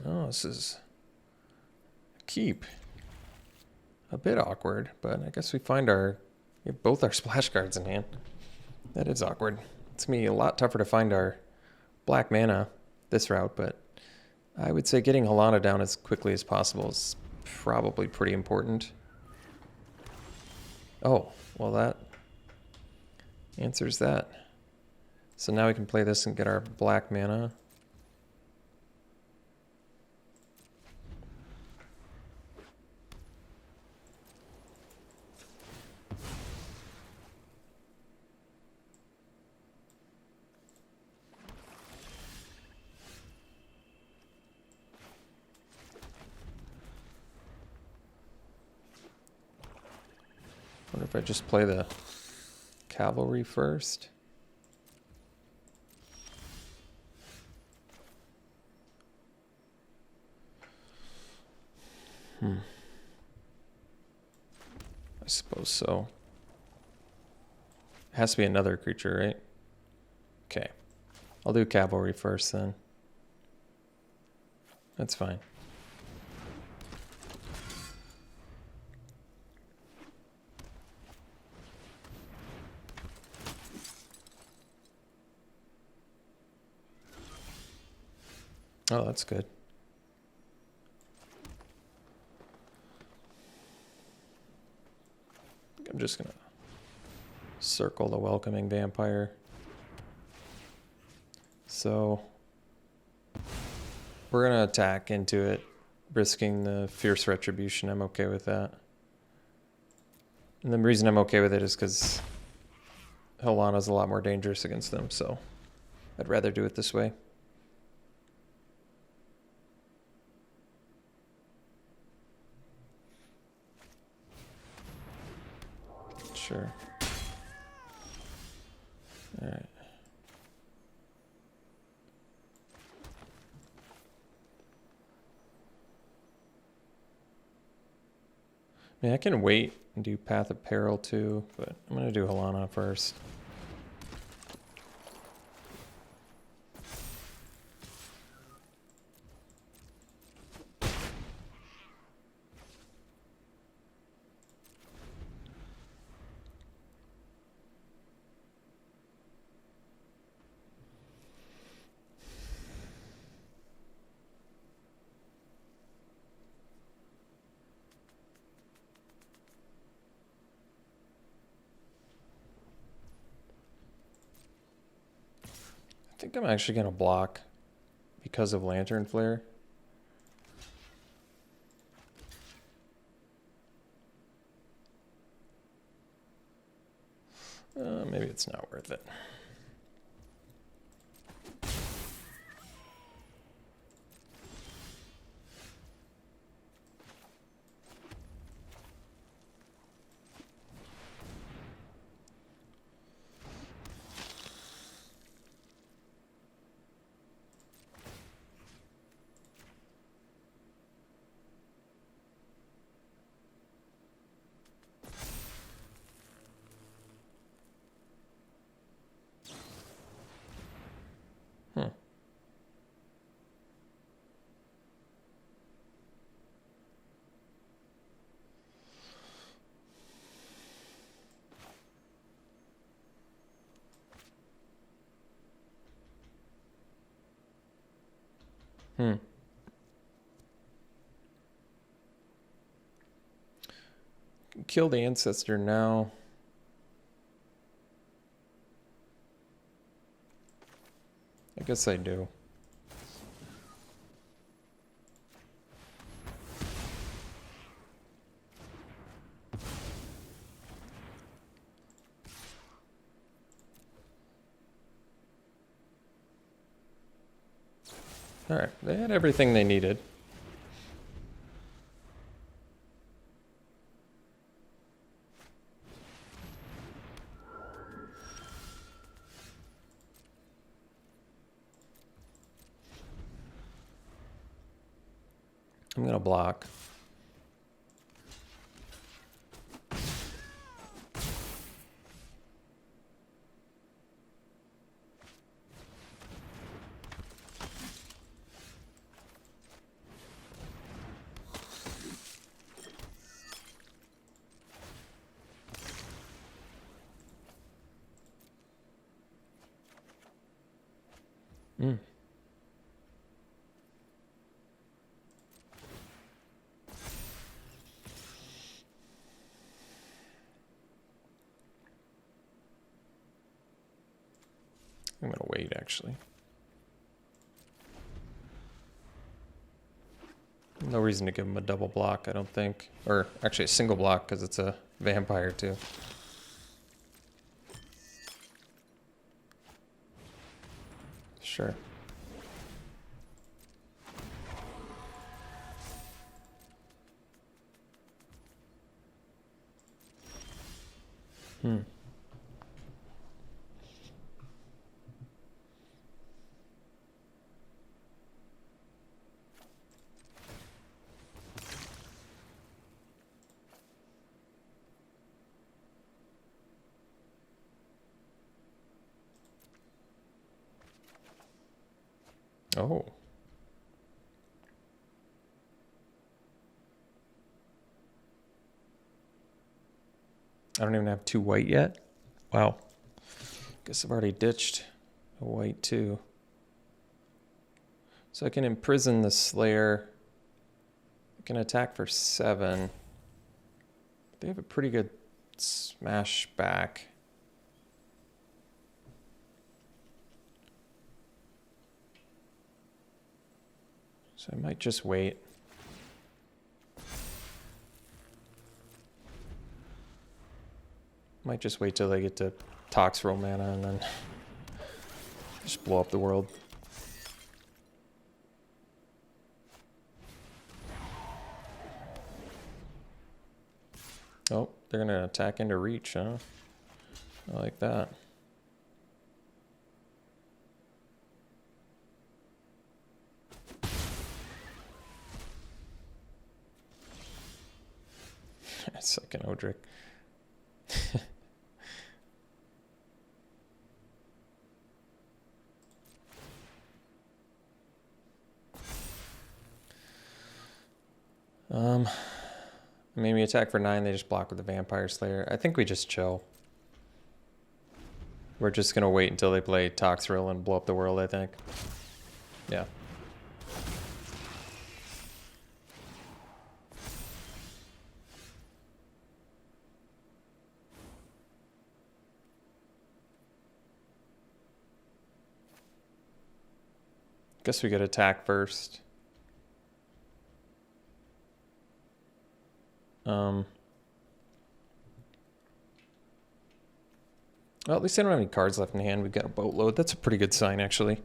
Oh, this is a keep. A bit awkward, but I guess we have both our splash cards in hand. That is awkward. It's going to be a lot tougher to find our black mana this route, but I would say getting Halana down as quickly as possible is probably pretty important. Oh, well that answers that. So now we can play this and get our black mana. What if I just play the Cavalry first? I suppose so. It has to be another creature, right? Okay. I'll do Cavalry first then. That's fine. Oh, that's good. I'm just gonna circle the Welcoming Vampire. So we're gonna attack into it, risking the Fierce Retribution. I'm okay with that. And the reason I'm okay with it is because Halana's a lot more dangerous against them, so I'd rather do it this way. Sure. All right. I mean, I can wait and do Path of Peril too, but I'm going to do Halana first. I think I'm actually going to block because of Lantern Flare. Maybe it's not worth it. Kill the Ancestor now. I guess I do. All right, they had everything they needed. I'm gonna block. I'm gonna wait, actually. No reason to give him a double block, I don't think. Or actually a single block, because it's a vampire too. Sure. Oh. I don't even have 2 white yet. Wow. Guess I've already ditched a white too. So I can imprison the Slayer. I can attack for 7. They have a pretty good smash back. So I might just wait. Might just wait till they get to Tox roll mana and then just blow up the world. Oh, they're gonna attack into reach, huh? I like that. Second Odric. Maybe attack for 9, they just block with the Vampire Slayer. I think we just chill. We're just gonna wait until they play Toxrill and blow up the world, I think. Yeah. Guess we could attack first. Well, at least they don't have any cards left in hand. We've got a boatload. That's a pretty good sign, actually.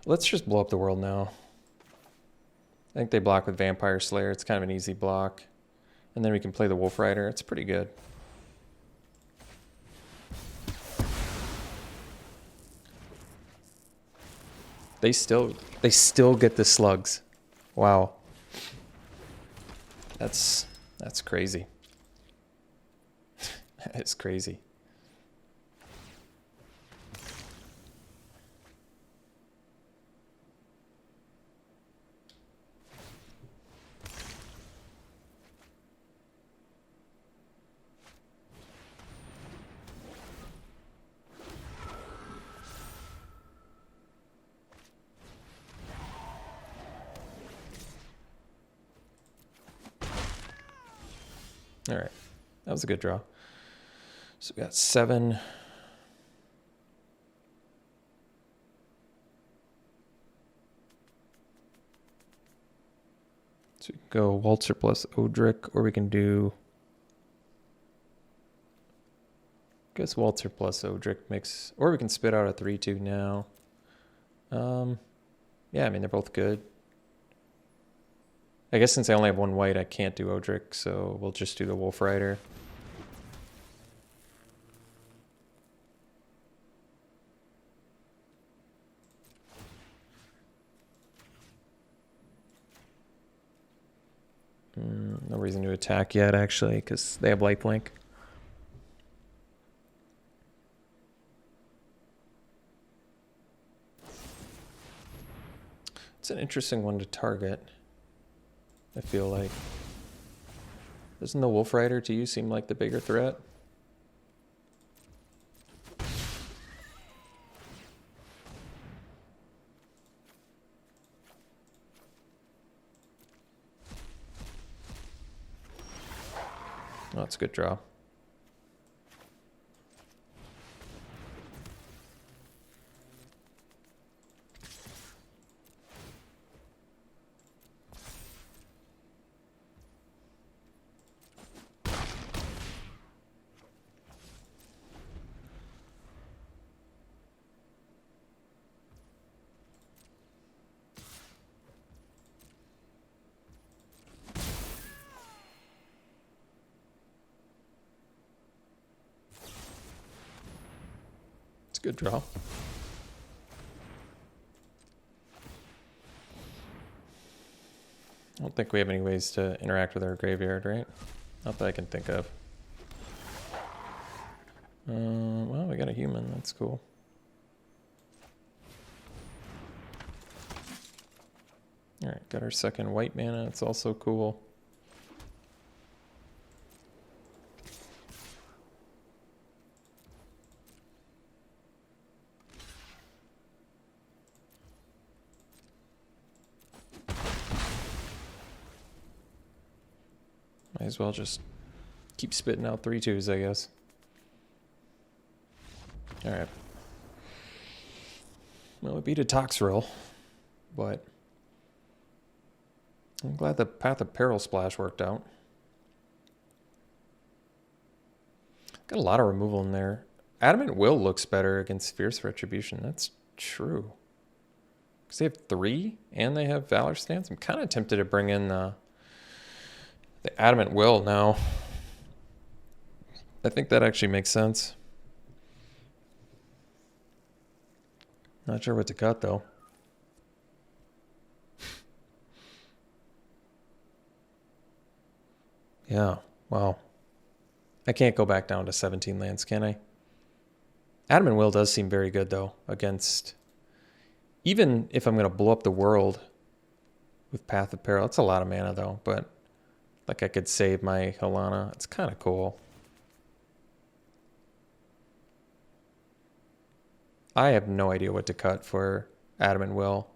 Let's just blow up the world now. I think they block with Vampire Slayer. It's kind of an easy block. And then we can play the Wolf Rider. It's pretty good. They still get the slugs. Wow. That's crazy. That is crazy. All right, that was a good draw. So we got 7. So we can go Waltzer plus Odric, or we can do, I guess Waltzer plus Odric makes, or we can spit out a 3/2 now. Yeah, I mean, they're both good. I guess since I only have 1 white, I can't do Odric, so we'll just do the Wolf Rider. No reason to attack yet, actually, because they have lifelink. It's an interesting one to target. I feel like. Doesn't the Wolf Rider to you seem like the bigger threat? Oh, that's a good draw. Good draw. I don't think we have any ways to interact with our graveyard, right? Not that I can think of. Well, we got a human. That's cool. All right, got our second white mana. It's also cool. Might as well just keep spitting out 3/2s, I guess. All right. Well, we beat a Toxrill, but I'm glad the Path of Peril splash worked out. Got a lot of removal in there. Adamant Will looks better against Fierce Retribution. That's true. Because they have 3 and they have Valor Stance. I'm kind of tempted to bring in the Adamant Will now. I think that actually makes sense. Not sure what to cut, though. Yeah, wow. I can't go back down to 17 lands, can I? Adamant Will does seem very good, though, against... Even if I'm going to blow up the world with Path of Peril. It's a lot of mana, though, but... Like, I could save my Helana. It's kind of cool. I have no idea what to cut for Adamant Will.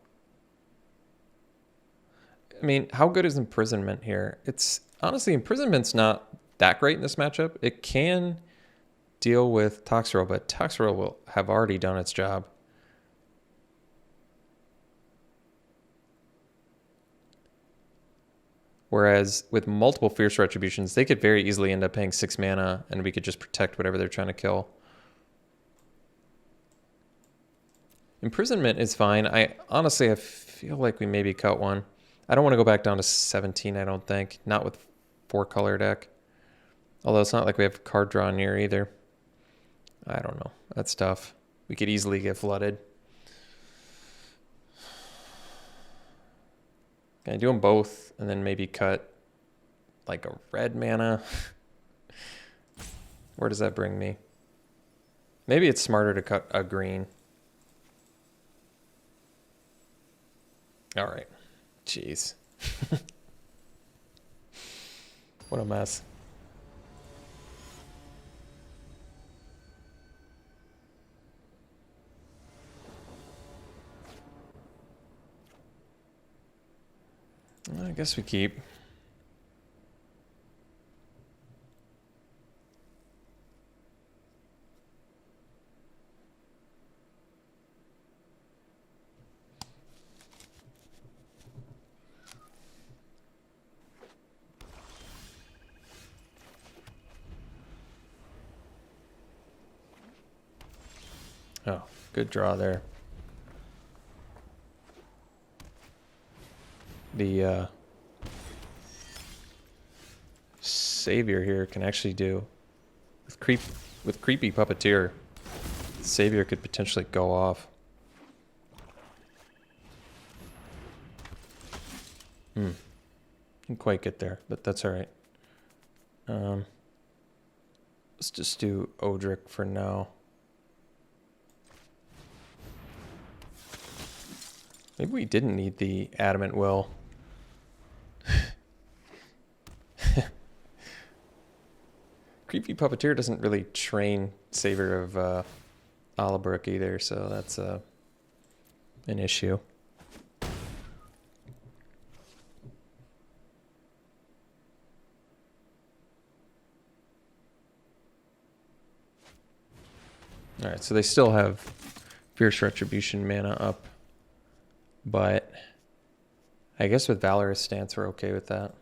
I mean, how good is Imprisonment here? It's... Honestly, Imprisonment's not that great in this matchup. It can deal with Toxrill, but Toxrill will have already done its job. Whereas with multiple Fierce Retributions, they could very easily end up paying 6 mana, and we could just protect whatever they're trying to kill. Imprisonment is fine. I feel like we maybe cut one. I don't want to go back down to 17, I don't think. Not with 4-color deck. Although it's not like we have card draw near either. I don't know. That's tough. We could easily get flooded. Can I do them both and then maybe cut like a red mana? Where does that bring me? Maybe it's smarter to cut a green. All right. Jeez. What a mess. I guess we keep. Oh, good draw there. The Savior here can actually do with creepy Puppeteer. Savior could potentially go off. Didn't quite get there, but that's all right. Let's just do Odric for now. Maybe we didn't need the Adamant Will. Creepy Puppeteer doesn't really train Savior of Alabrook either, so that's an issue. Alright, so they still have Fierce Retribution mana up. But I guess with Valorous Stance, we're okay with that.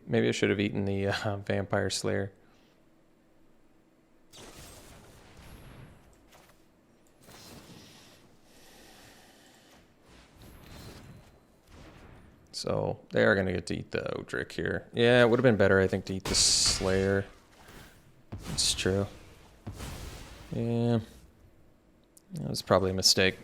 Maybe I should have eaten the Vampire Slayer. So they are going to get to eat the Odric here. Yeah, it would have been better, I think, to eat the Slayer. It's true. Yeah. That was probably a mistake.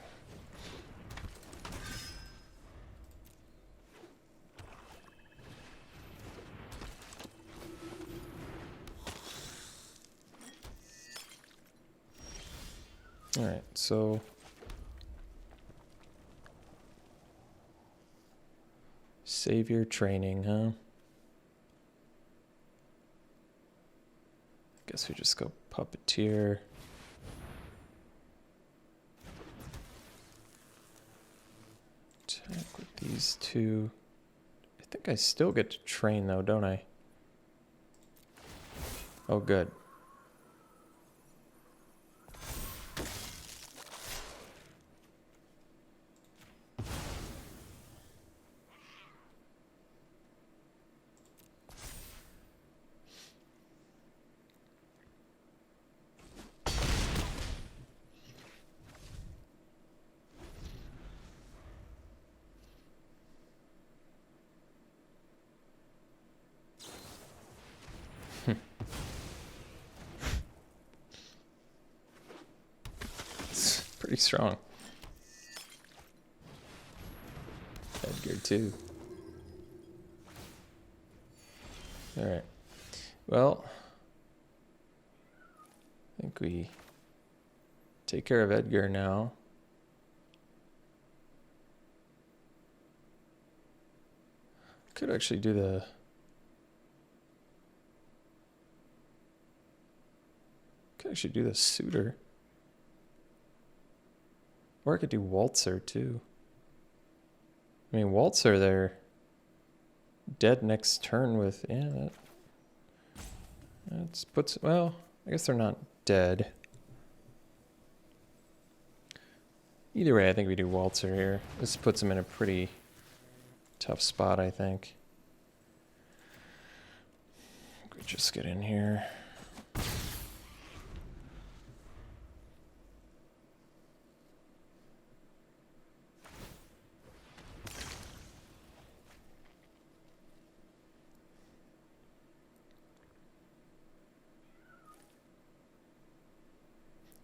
All right, so... Savior training, huh? Guess we just go Puppeteer. Attack with these two. I think I still get to train though, don't I? Oh, good. pretty strong. Edgar too. All right. Well, I think we take care of Edgar now. Could actually do the... Could actually do the Suitor. Or I could do Waltzer too. I mean, Waltzer, they're dead next turn with... Yeah, that puts... Well, I guess they're not dead. Either way, I think we do Waltzer here. This puts him in a pretty tough spot, I think. We just get in here.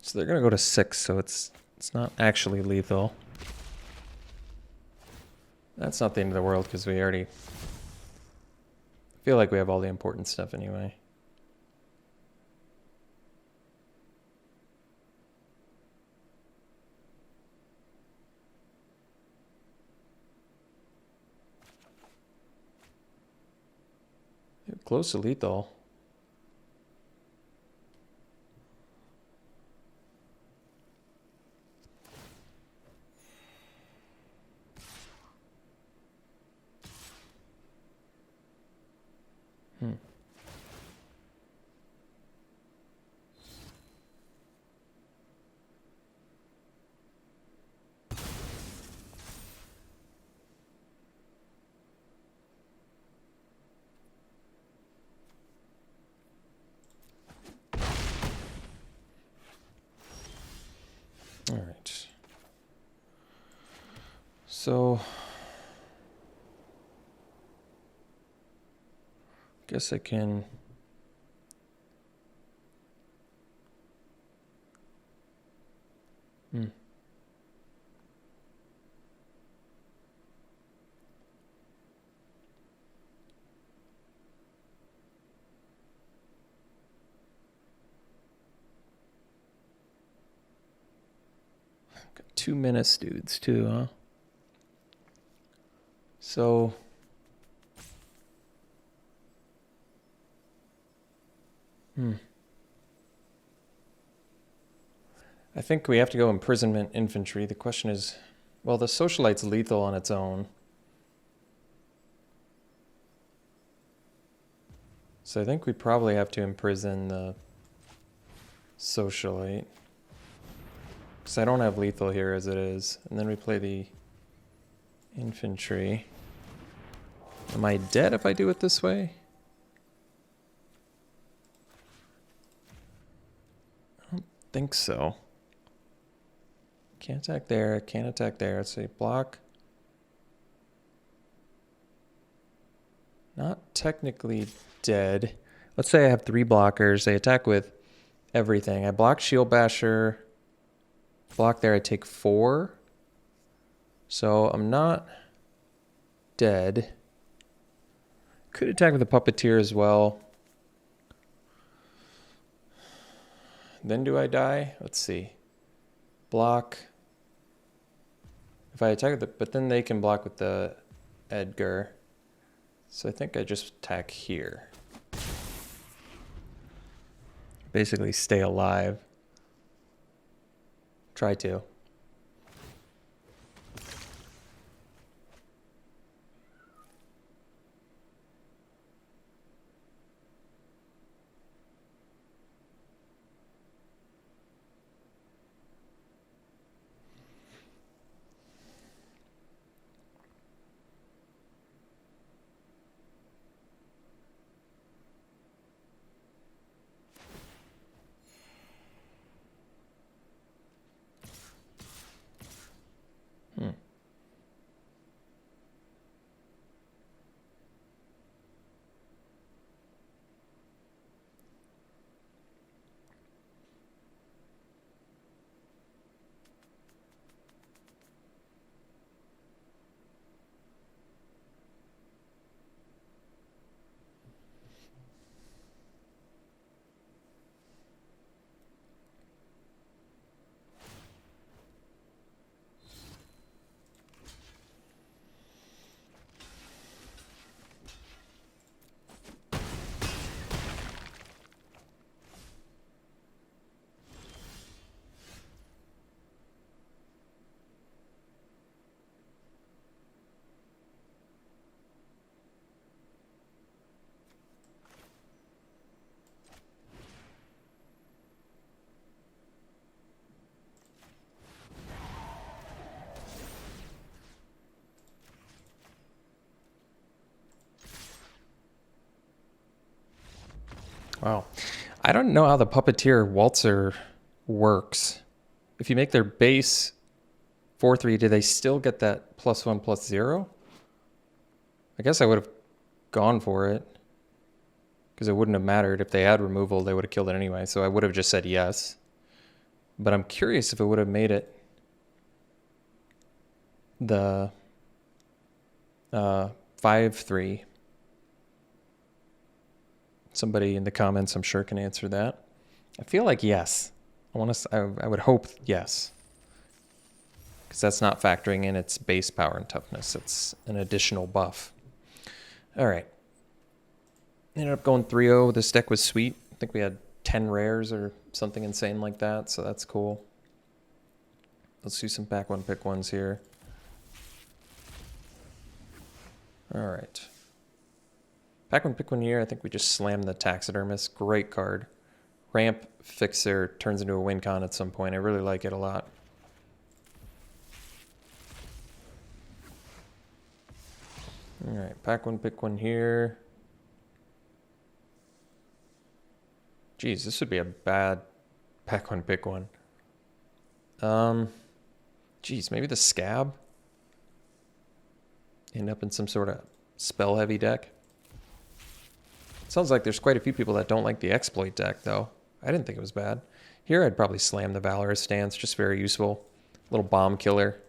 So they're gonna go to 6, so it's not actually lethal. That's not the end of the world because we already feel like we have all the important stuff anyway. Close to lethal. All right. So, guess I can. Got 2 menace dudes too, huh? So. I think we have to go imprisonment infantry. The question is, well, the socialite's lethal on its own. So I think we probably have to imprison the socialite. Because I don't have lethal here as it is. And then we play the infantry. Am I dead if I do it this way? I don't think so. Can't attack there, can't attack there. Let's say block. Not technically dead. Let's say I have 3 blockers. They attack with everything. I block Shield Basher. Block there, I take 4. So I'm not dead. Could attack with a Puppeteer as well. Then do I die? Let's see. Block. If I attack with the... But then they can block with the Edgar. So I think I just attack here. Basically stay alive. Try to. Wow. I don't know how the Puppeteer Waltzer works. If you make their base 4/3, do they still get that +1/+0? I guess I would have gone for it because it wouldn't have mattered. If they had removal, they would have killed it anyway. So I would have just said yes. But I'm curious if it would have made it the 5/3. Somebody in the comments, I'm sure, can answer that. I feel like yes. I would hope yes. Because that's not factoring in its base power and toughness. It's an additional buff. All right. Ended up going 3-0. This deck was sweet. I think we had 10 rares or something insane like that, so that's cool. Let's do some pack one, pick ones here. All right. Pack one, pick one here. I think we just slammed the Taxidermist. Great card. Ramp Fixer turns into a win con at some point. I really like it a lot. All right, pack one, pick one here. Geez, this would be a bad pack one, pick one. Geez, maybe the Scab? End up in some sort of spell-heavy deck. Sounds like there's quite a few people that don't like the Exploit deck, though. I didn't think it was bad. Here, I'd probably slam the Valorous stance. Just very useful. Little bomb killer.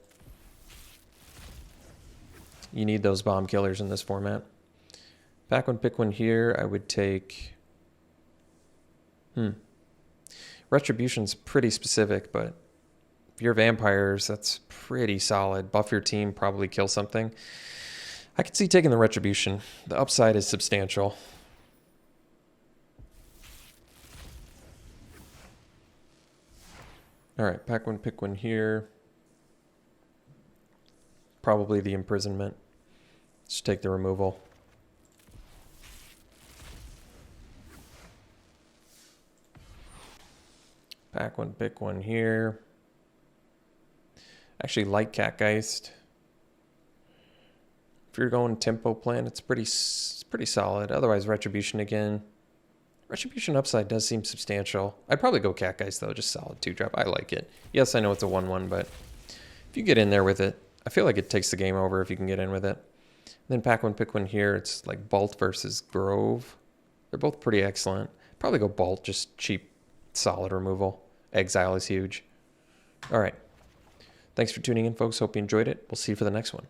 You need those bomb killers in this format. Pack one, pick one here. I would take... Retribution's pretty specific, but if you're vampires, that's pretty solid. Buff your team, probably kill something. I could see taking the Retribution. The upside is substantial. All right, pack one, pick one here. Probably the Imprisonment. Just take the removal. Pack one, pick one here. Actually like Catgeist. If you're going tempo plan, it's pretty solid. Otherwise, Retribution again. Retribution upside does seem substantial. I'd probably go Catgeist though, just solid 2-drop. I like it. Yes, I know it's a 1/1, but if you get in there with it, I feel like it takes the game over if you can get in with it. And then pack one, pick one here. It's like Bolt versus Grove. They're both pretty excellent. Probably go Bolt, just cheap, solid removal. Exile is huge. All right. Thanks for tuning in, folks. Hope you enjoyed it. We'll see you for the next one.